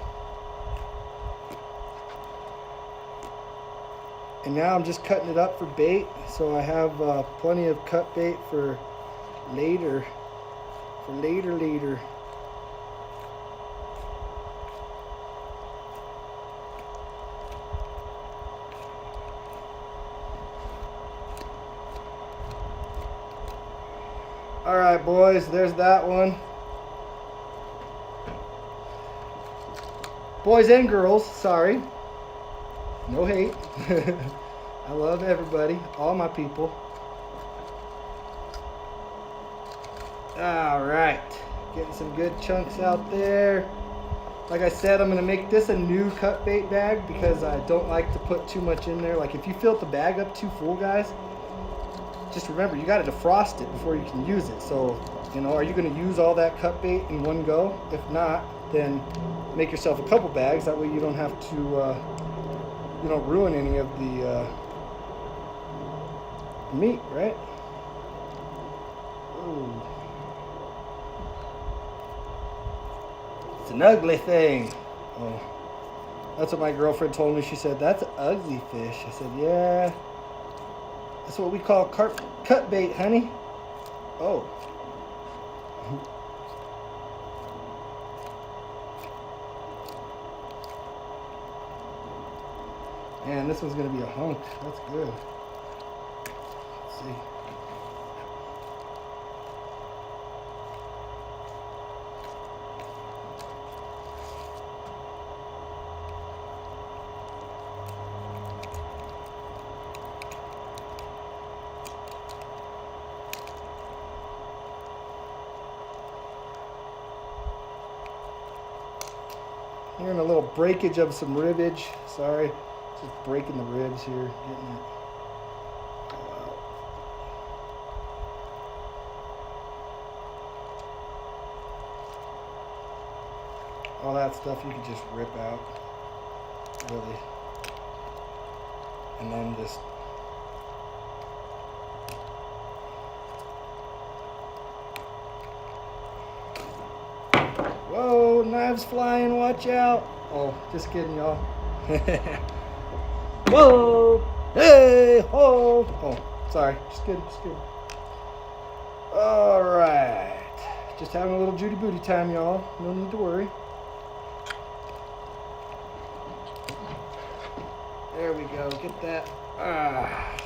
And now I'm just cutting it up for bait. So I have plenty of cut bait for later. For later. All right, boys, there's that one. Boys and girls, sorry. No hate. I love everybody, all my people. All right, getting some good chunks out there. Like I said, I'm gonna make this a new cut bait bag because I don't like to put too much in there. Like if you fill the bag up too full, guys, just remember you gotta defrost it before you can use it. So, you know, are you gonna use all that cut bait in one go? If not, then make yourself a couple bags. That way you don't have to, you don't ruin any of the meat, right? Ooh. It's an ugly thing. Oh, that's what my girlfriend told me. She said, that's an ugly fish. I said, yeah. That's what we call carp cut bait, honey. Oh. Man, this one's going to be a hunk. That's good. Let's see. Hearing a little breakage of some ribbage. Sorry, just breaking the ribs here, getting it all out. All that stuff you can just rip out, really, and then just whoa, knives flying, watch out. Oh, just kidding, y'all. Whoa, hey, ho. Oh, sorry, just kidding, just kidding. All right, just having a little Judy booty time, y'all. No need to worry. There we go, get that. Ah,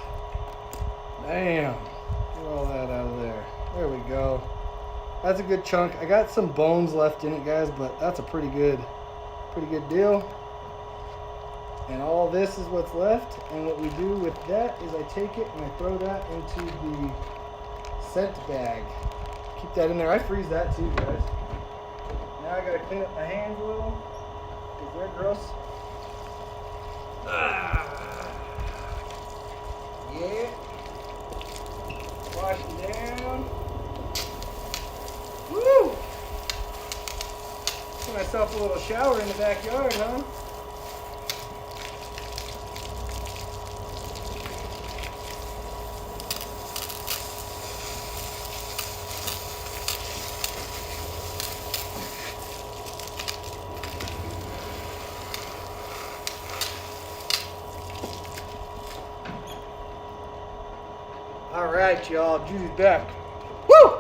damn, get all that out of there. There we go. That's a good chunk. I got some bones left in it, guys, but that's a pretty good deal. And all this is what's left. And what we do with that is I take it and I throw that into the scent bag. Keep that in there. I freeze that too, guys. Now I gotta clean up my hands a little because they're gross. Yeah. Wash them down. Woo! Give myself a little shower in the backyard, huh? All right, y'all. Judy's back. Woo!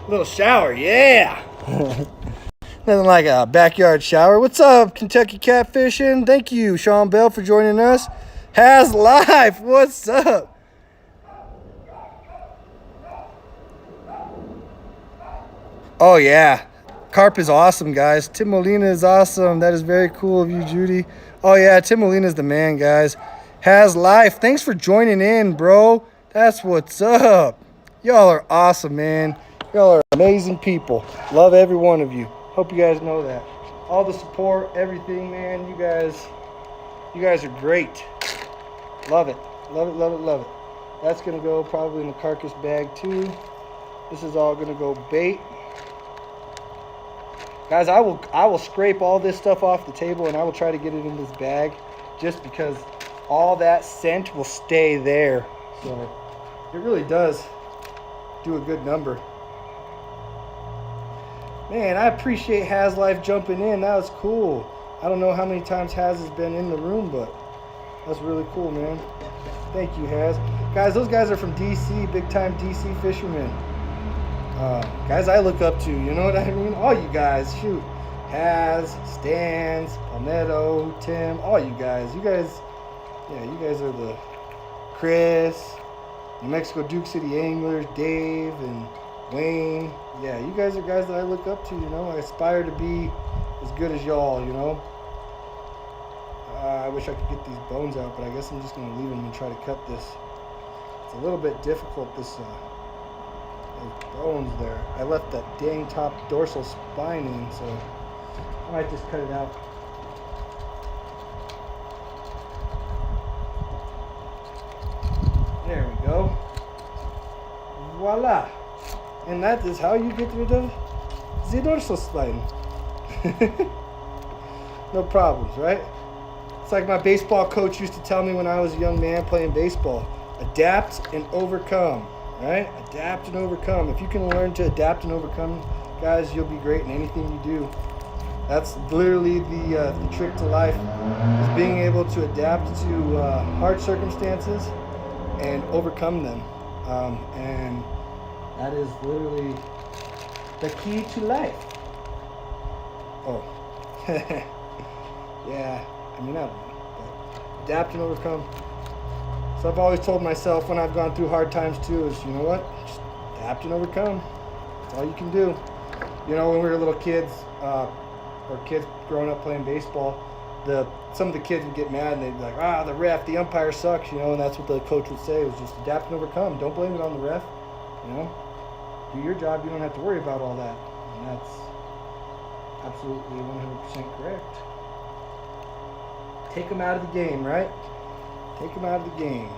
Little shower, yeah. Nothing like a backyard shower. What's up, Kentucky Catfishing? Thank you, Sean Bell, for joining us. Has Life, what's up? Oh, yeah. Carp is awesome, guys. Tim Molina is awesome. That is very cool of you, Judy. Oh, yeah, Tim Molina is the man, guys. Has Life, thanks for joining in, bro. That's what's up. Y'all are awesome, man. Y'all are amazing people. Love every one of you. Hope you guys know that. All the support, everything, man. You guys are great. Love it. Love it, love it, love it. That's going to go probably in the carcass bag, too. This is all going to go bait. Guys, I will scrape all this stuff off the table, and I will try to get it in this bag just because all that scent will stay there. So it really does do a good number. Man, I appreciate Has Life jumping in. That was cool. I don't know how many times Has has been in the room, but that's really cool, man. Thank you, Has. Guys, those guys are from DC, big-time DC fishermen. Guys I look up to, you know what I mean? All you guys, shoot. Has, Stans, Palmetto, Tim, all you guys. You guys are the Chris, New Mexico Duke City Anglers, Dave, and Wayne. Yeah, you guys are guys that I look up to, you know. I aspire to be as good as y'all, you know. I wish I could get these bones out, but I guess I'm just going to leave them and try to cut this. It's a little bit difficult, those bones there. I left that dang top dorsal spine in, so I might just cut it out. There we go. Voila. And that is how you get rid of the dorsal spine. No problems, right? It's like my baseball coach used to tell me when I was a young man playing baseball. Adapt and overcome, right? Adapt and overcome. If you can learn to adapt and overcome, guys, you'll be great in anything you do. That's literally the trick to life, is being able to adapt to hard circumstances and overcome them. And that is literally the key to life. Oh. Yeah, I mean, I don't know. But adapt and overcome. So I've always told myself when I've gone through hard times too is, you know what? Just adapt and overcome. That's all you can do. You know, when we were little kids, or kids growing up playing baseball, some of the kids would get mad and they'd be like, the ref, the umpire sucks, you know, and that's what the coach would say, was just adapt and overcome. Don't blame it on the ref, you know. Do your job, you don't have to worry about all that. And that's absolutely 100% correct. Take them out of the game, right? Take them out of the game.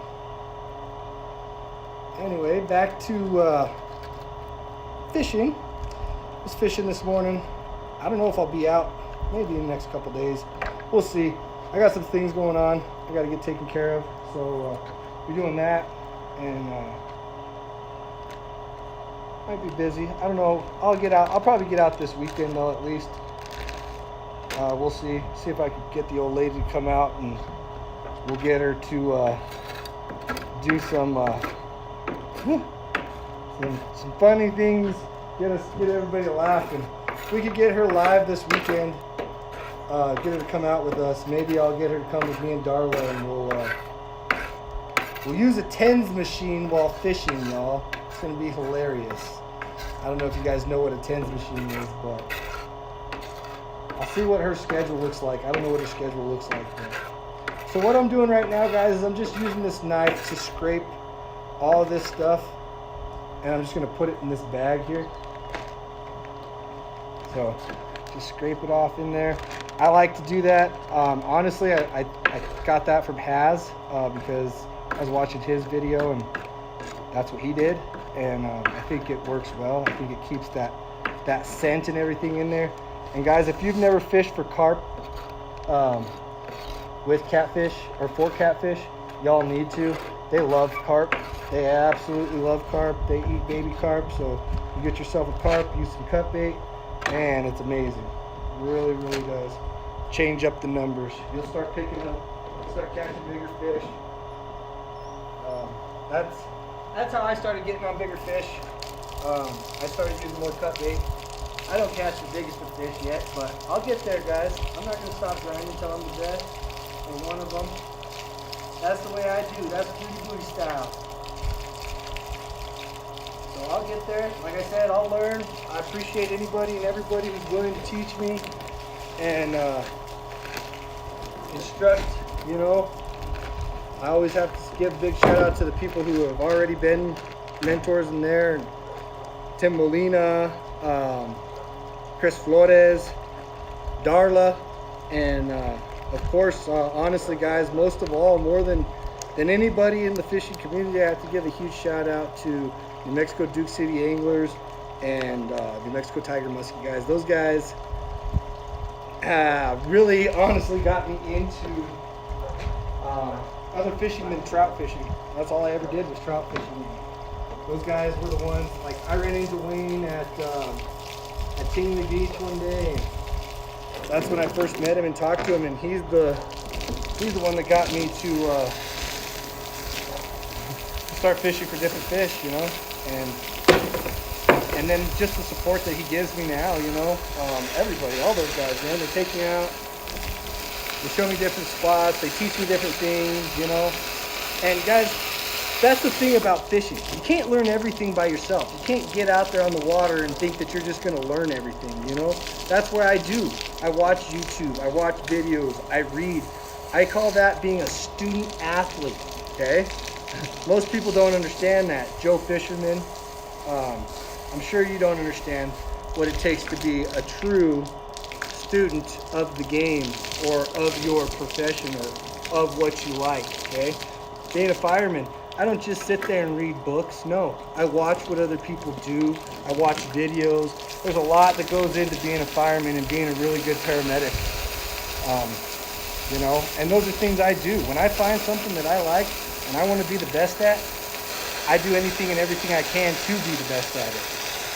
Anyway, back to fishing. I was fishing this morning. I don't know if I'll be out. Maybe in the next couple days. We'll see. I got some things going on I got to get taken care of. So we're doing that. And might be busy. I don't know. I'll get out. I'll probably get out this weekend though, at least. We'll see. See if I can get the old lady to come out, and we'll get her to do some funny things. Get everybody laughing. If we could get her live this weekend, get her to come out with us. Maybe I'll get her to come with me and Darla, and we'll use a tens machine while fishing, y'all. It's gonna be hilarious. I don't know if you guys know what a tens machine is, but I'll see what her schedule looks like. I don't know what her schedule looks like. So what I'm doing right now, guys, is I'm just using this knife to scrape all of this stuff, and I'm just gonna put it in this bag here. So just scrape it off in there. I like to do that. Honestly, I got that from Haz because I was watching his video, and that's what he did. And I think it works well. I think it keeps that scent and everything in there. And guys, if you've never fished for carp with catfish or for catfish, y'all need to. They love carp. They absolutely love carp. They eat baby carp. So you get yourself a carp, use some cut bait, and it's amazing. Really, really does change up the numbers. You'll start picking up, start catching bigger fish. That's how I started getting on bigger fish. I started using more cut bait. I don't catch the biggest of fish yet, but I'll get there, guys. I'm not going to stop grinding until I'm the best or one of them. That's the way I do. That's Judy Booty style. So I'll get there. Like I said, I'll learn. I appreciate anybody and everybody who's willing to teach me and instruct, you know. I always have to give a big shout out to the people who have already been mentors in there. Tim Molina, Chris Flores, Darla, and of course, honestly, guys, most of all, more than anybody in the fishing community, I have to give a huge shout out to New Mexico Duke City Anglers and New Mexico Tiger Muskie guys. Those guys really, honestly, got me into other fishing than trout fishing. That's all I ever did was trout fishing. Those guys were the ones. Like, I ran into Wayne at Tingley Beach one day. And that's when I first met him and talked to him, and he's the one that got me to start fishing for different fish, you know, and then just the support that he gives me now, you know. Everybody, all those guys, man, they take me out, they show me different spots, they teach me different things, you know. And guys, that's the thing about fishing. You can't learn everything by yourself. You can't get out there on the water and think that you're just going to learn everything, you know. That's what I do. I watch YouTube, I watch videos, I read. I call that being a student athlete, okay? Most people don't understand that. Joe Fisherman, I'm sure you don't understand what it takes to be a true student of the game or of your profession or of what you like, okay? Being a fireman, I don't just sit there and read books. No, I watch what other people do. I watch videos. There's a lot that goes into being a fireman and being a really good paramedic, you know, and those are things I do. When I find something that I like and I want to be the best at, I do anything and everything I can to be the best at it.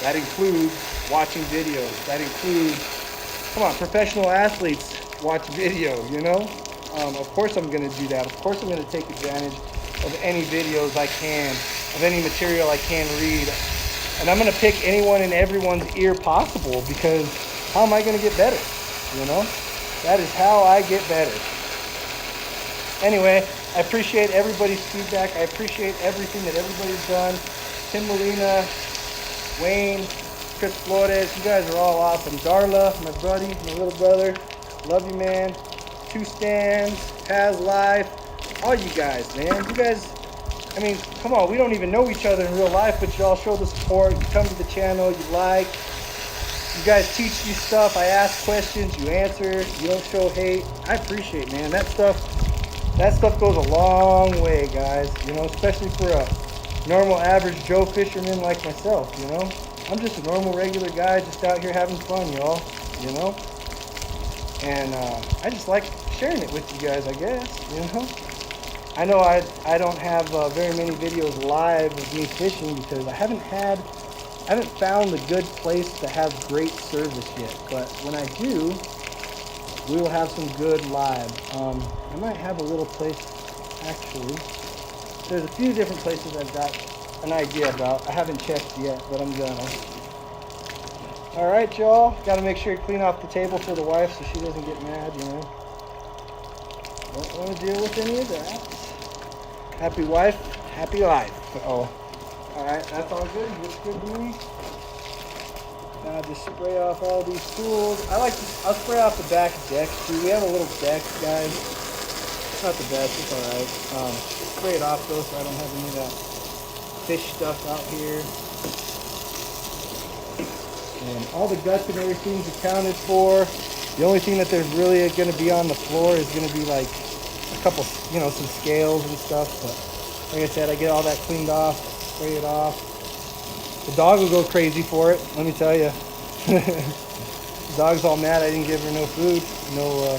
That includes watching videos. That includes, come on, professional athletes watch video, you know? Of course I'm going to do that. Of course I'm going to take advantage of any videos I can, of any material I can read. And I'm going to pick anyone and everyone's ear possible, because how am I going to get better? You know? That is how I get better. Anyway, I appreciate everybody's feedback. I appreciate everything that everybody's done. Tim Molina, Wayne, Chris Flores, you guys are all awesome. Darla, my buddy, my little brother, love you, man. Two Stands, Has Life, all you guys, man. You guys, I mean, come on, we don't even know each other in real life, but you all show the support. You come to the channel, you like, You guys teach me stuff. I ask questions. You answer. You don't show hate. I appreciate, man. That stuff goes a long way, guys. You know, especially for a normal, average Joe fisherman like myself. You know, I'm just a normal, regular guy, just out here having fun, y'all. You know, and I just like sharing it with you guys, I guess. You know, I know I don't have very many videos live of me fishing because I haven't found a good place to have great service yet, but when I do, we will have some good live. I might have a little place, actually. There's a few different places I've got an idea about. I haven't checked yet, but I'm gonna. All right, y'all. Got to make sure you clean off the table for the wife so she doesn't get mad, you know. Don't want to deal with any of that. Happy wife, happy life. Uh-oh. Alright, that's all good. Looks good to me. Now just spray off all these tools. I'll spray off the back deck too. We have a little deck, guys. It's not the best, it's alright. Spray it off though so I don't have any of that fish stuff out here. And all the guts and everything's accounted for. The only thing that there's really going to be on the floor is going to be like a couple, you know, some scales and stuff. But like I said, I get all that cleaned off. Spray it off. The dog will go crazy for it, let me tell you. The dog's all mad I didn't give her no food, no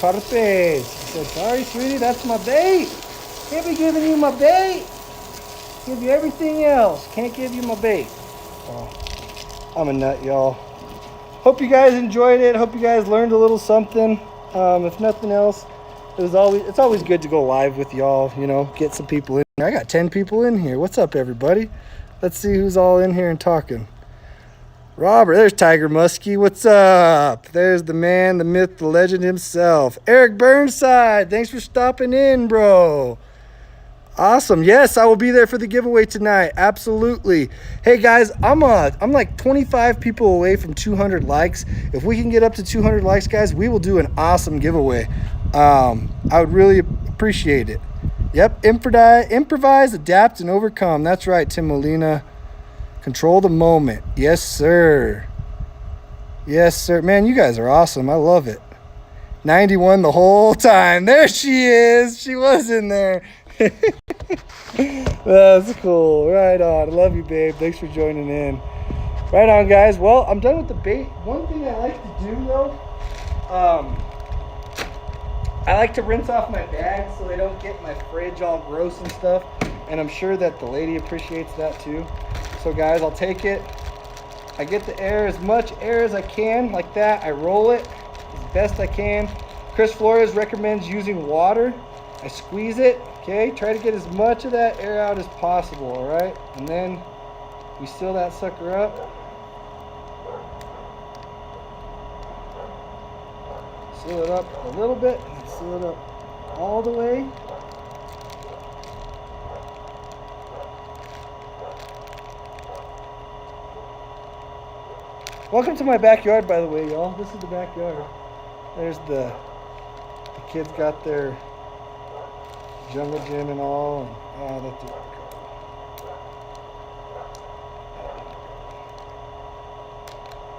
carpes. She said, sorry, sweetie, that's my bait. Can't be giving you my bait. Give you everything else. Can't give you my bait. Oh, I'm a nut, y'all. Hope you guys enjoyed it. Hope you guys learned a little something. If nothing else, it's always good to go live with y'all, you know, get some people in. I got 10 people in here. What's up, everybody? Let's see who's all in here and talking. Robert, there's Tiger Muskie. What's up? There's the man, the myth, the legend himself. Eric Burnside, thanks for stopping in, bro. Awesome. Yes, I will be there for the giveaway tonight. Absolutely. Hey, guys, I'm like 25 people away from 200 likes. If we can get up to 200 likes, guys, we will do an awesome giveaway. I would really appreciate it. Yep, improvise, adapt, and overcome. That's right, Tim Molina. Control the moment. Yes, sir. Yes, sir. Man, you guys are awesome. I love it. 91 the whole time. There she is. She was in there. That's cool. Right on. I love you, babe. Thanks for joining in. Right on, guys. Well, I'm done with the bait. One thing I like to do, though, I like to rinse off my bags so they don't get my fridge all gross and stuff. And I'm sure that the lady appreciates that too. So guys, I'll take it. I get the air, as much air as I can, like that. I roll it as best I can. Chris Flores recommends using water. I squeeze it, okay? Try to get as much of that air out as possible, all right? And then we seal that sucker up. Seal it up a little bit, and seal it up all the way. Welcome to my backyard, by the way, y'all. This is the backyard. There's the kids got their jungle gym and all. And, that's it.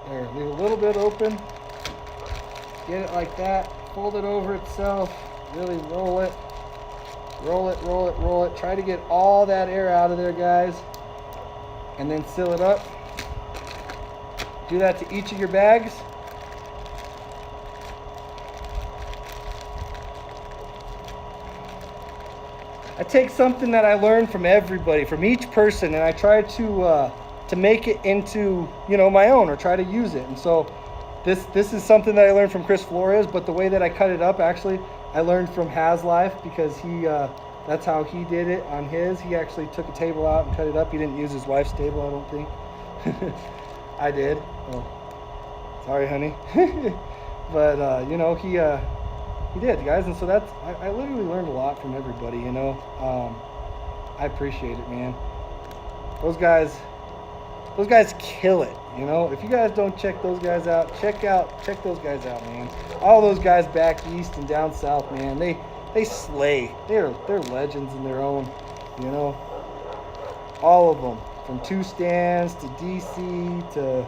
There, leave a little bit open. Get it like that. Fold it over itself. Really roll it. Roll it, roll it, roll it. Try to get all that air out of there, guys. And then seal it up. Do that to each of your bags. I take something that I learned from everybody, from each person, and I try to make it into, you know, my own, or try to use it. And so this is something that I learned from Chris Flores, but the way that I cut it up, actually, I learned from Has Life, because he that's how he did it on his. He actually took a table out and cut it up. He didn't use his wife's table, I don't think. I did. Oh, sorry, honey. But you know, he did, guys, and so that's I literally learned a lot from everybody. You know, I appreciate it, man. Those guys kill it. You know, if you guys don't check those guys out, check those guys out, man. All those guys back east and down south, man, they slay. They're legends in their own. You know, all of them. From 2 stands to DC to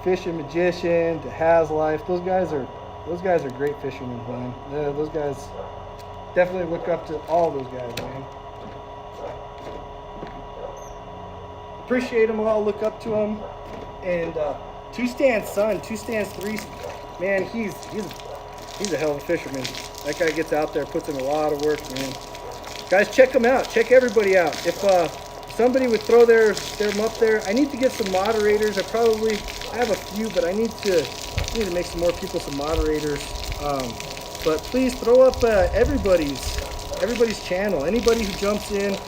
Fishing Magician, to Has Life. Those guys are great fishermen, man. Those guys, definitely look up to all those guys, man. Appreciate them all, look up to them. And Two Stand's son, Two Stand's 3, man, he's a hell of a fisherman. That guy gets out there, puts in a lot of work, man. Guys, check them out. Check everybody out. If somebody would throw them up there, I need to get some moderators. I have a few, but I need to make some more people some moderators. But please throw up everybody's channel. Anybody who jumps in.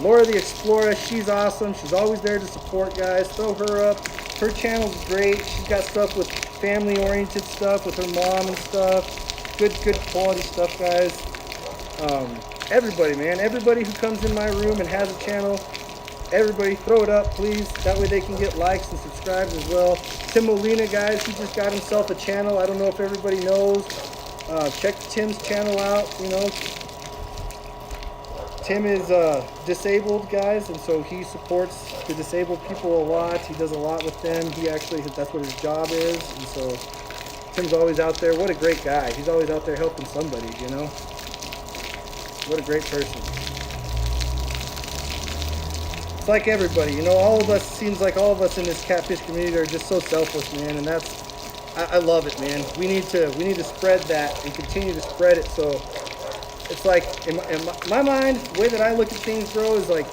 Laura the Explorer, she's awesome. She's always there to support, guys. Throw her up. Her channel's great. She's got stuff with family-oriented stuff with her mom and stuff. Good quality stuff, guys. Everybody, man. Everybody who comes in my room and has a channel, everybody throw it up, please. That way they can get likes and subscribes as well. Tim Molina, guys, he just got himself a channel. I don't know if everybody knows. Check Tim's channel out, you know. Tim is disabled, guys, and so he supports the disabled people a lot. He does a lot with them. That's what his job is, and so Tim's always out there. What a great guy. He's always out there helping somebody, you know. What a great person. It's like everybody, you know, seems like all of us in this catfish community are just so selfless, man, and I love it, man. We need to spread that and continue to spread it. So it's like, in my mind, the way that I look at things, bro, is like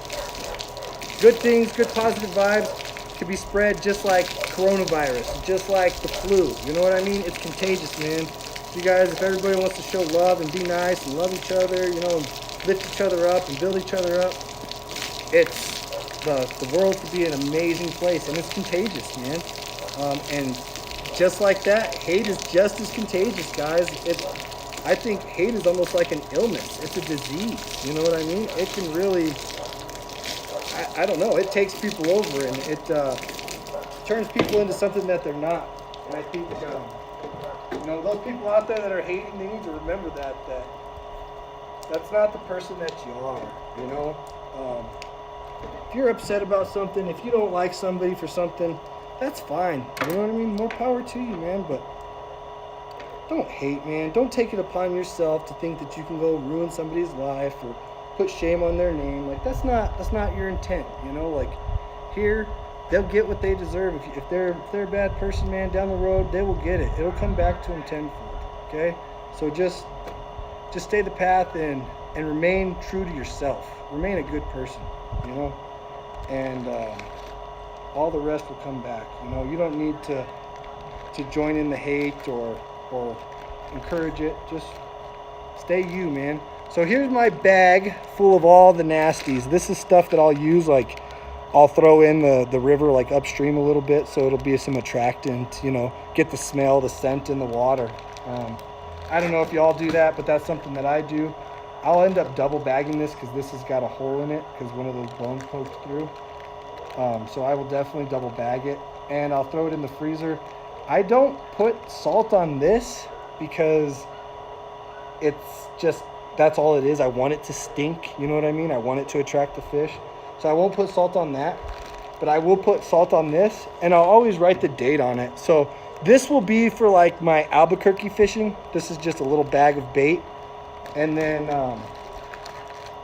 good things, good positive vibes can be spread just like coronavirus, just like the flu. You know what I mean? It's contagious, man. You guys, if everybody wants to show love and be nice and love each other, you know, and lift each other up and build each other up, the world could be an amazing place, and it's contagious, man. And just like that, hate is just as contagious, guys. I think hate is almost like an illness. It's a disease. You know what I mean? It can really, I don't know, it takes people over, and it turns people into something that they're not. And I think, you know, those people out there that are hating, they need to remember that's not the person that you are, you know? If you're upset about something, if you don't like somebody for something, that's fine. You know what I mean? More power to you, man, but don't hate, man. Don't take it upon yourself to think that you can go ruin somebody's life or put shame on their name. Like, that's not your intent, you know? Like, here, they'll get what they deserve. If they're a bad person, man, down the road, they will get it. It'll come back to them tenfold, okay? So just stay the path and remain true to yourself. Remain a good person, you know? And all the rest will come back, you know? You don't need to join in the hate or encourage it. Just stay you, man. So here's my bag full of all the nasties. This is stuff that I'll use, like I'll throw in the river like upstream a little bit, so it'll be some attractant, you know, get the smell, the scent in the water. I don't know if y'all do that, but that's something that I do. I'll end up double bagging this because this has got a hole in it because one of those bones poked through. So I will definitely double bag it, and I'll throw it in the freezer. I don't put salt on this because it's just, that's all it is. I want it to stink, you know what I mean? I want it to attract the fish. So I won't put salt on that, but I will put salt on this, and I'll always write the date on it. So this will be for like my Albuquerque fishing. This is just a little bag of bait. And then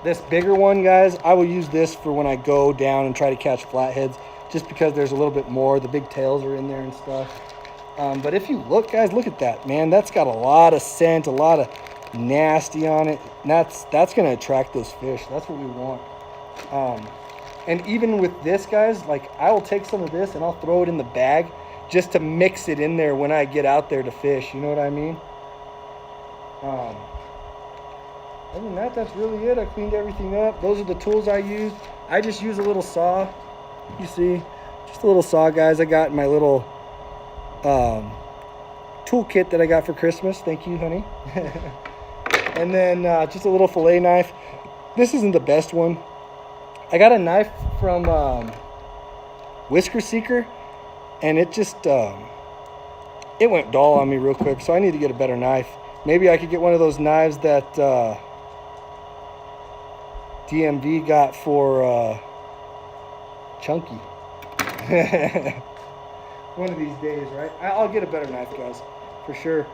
this bigger one, guys, I will use this for when I go down and try to catch flatheads, just because there's a little bit more. The big tails are in there and stuff. But if you look, guys, look at that, man. That's got a lot of scent, a lot of nasty on it. And that's going to attract those fish. That's what we want. And even with this, guys, like I will take some of this and I'll throw it in the bag just to mix it in there when I get out there to fish. You know what I mean? Other than that, that's really it. I cleaned everything up. Those are the tools I used. I just use a little saw. You see, just a little saw, guys. I got my little toolkit that I got for Christmas. Thank you, honey. And then just a little fillet knife. This isn't the best one. I got a knife from Whisker Seeker, and it just it went dull on me real quick, so I need to get a better knife. Maybe I could get one of those knives that DMV got for Chunky. one of these days, right? I'll get a better knife, guys, for sure.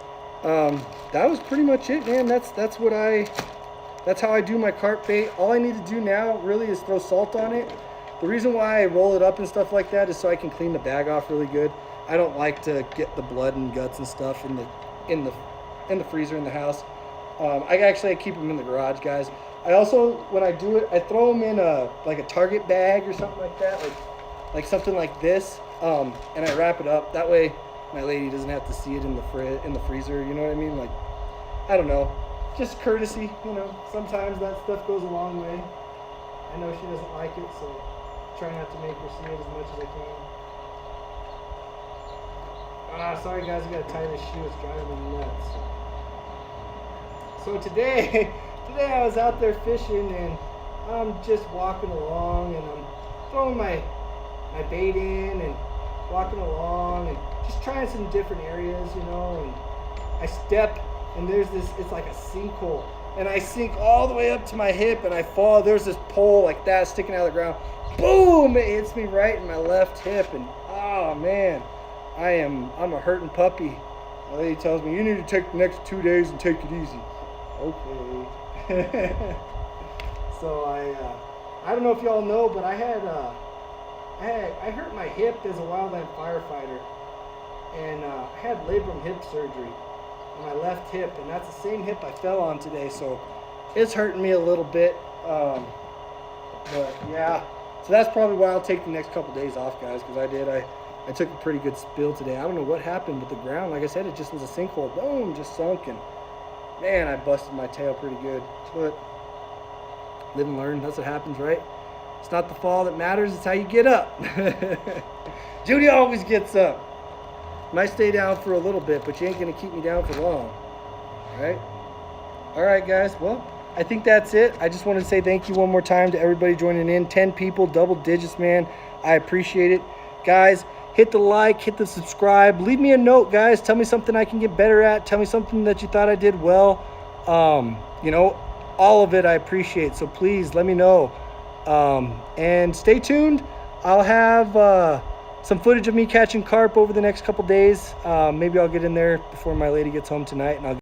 That was pretty much it, man. That's how I do my carp bait. All I need to do now really is throw salt on it. The reason why I roll it up and stuff like that is so I can clean the bag off really good. I don't like to get the blood and guts and stuff in the freezer in the house. I keep them in the garage, guys. I also, when I do it, I throw them in like a Target bag or something like that, like something like this, and I wrap it up. That way, my lady doesn't have to see it in the freezer. You know what I mean? Like, I don't know, just courtesy. You know, sometimes that stuff goes a long way. I know she doesn't like it, so try not to make her see it as much as I can. Sorry guys, I gotta tie this shoe. It's driving me nuts. So today I was out there fishing, and I'm just walking along, and I'm throwing my bait in and walking along and just trying some different areas, you know, and I step, and there's this, it's like a sinkhole, and I sink all the way up to my hip, and I fall. There's this pole like that sticking out of the ground. Boom! It hits me right in my left hip, and oh man, I'm a hurting puppy. My lady tells me, you need to take the next 2 days and take it easy. Okay. So I don't know if y'all know, but I hurt my hip as a wildland firefighter, and I had labrum hip surgery on my left hip, and that's the same hip I fell on today, so it's hurting me a little bit. But yeah, so that's probably why I'll take the next couple days off, guys, because I took a pretty good spill today. I don't know what happened with the ground. Like I said, it just was a sinkhole. Boom, just sunk, and man, I busted my tail pretty good. But live and learn. That's what happens, right? It's not the fall that matters. It's how you get up. Judy always gets up. Might stay down for a little bit, but you ain't going to keep me down for long. Right? All right, guys. Well, I think that's it. I just want to say thank you one more time to everybody joining in. 10 people, double digits, man. I appreciate it. Guys, hit the like, hit the subscribe. Leave me a note, guys. Tell me something I can get better at. Tell me something that you thought I did well. You know, all of it I appreciate. So please let me know. And stay tuned. I'll have some footage of me catching carp over the next couple days. Maybe I'll get in there before my lady gets home tonight, and I'll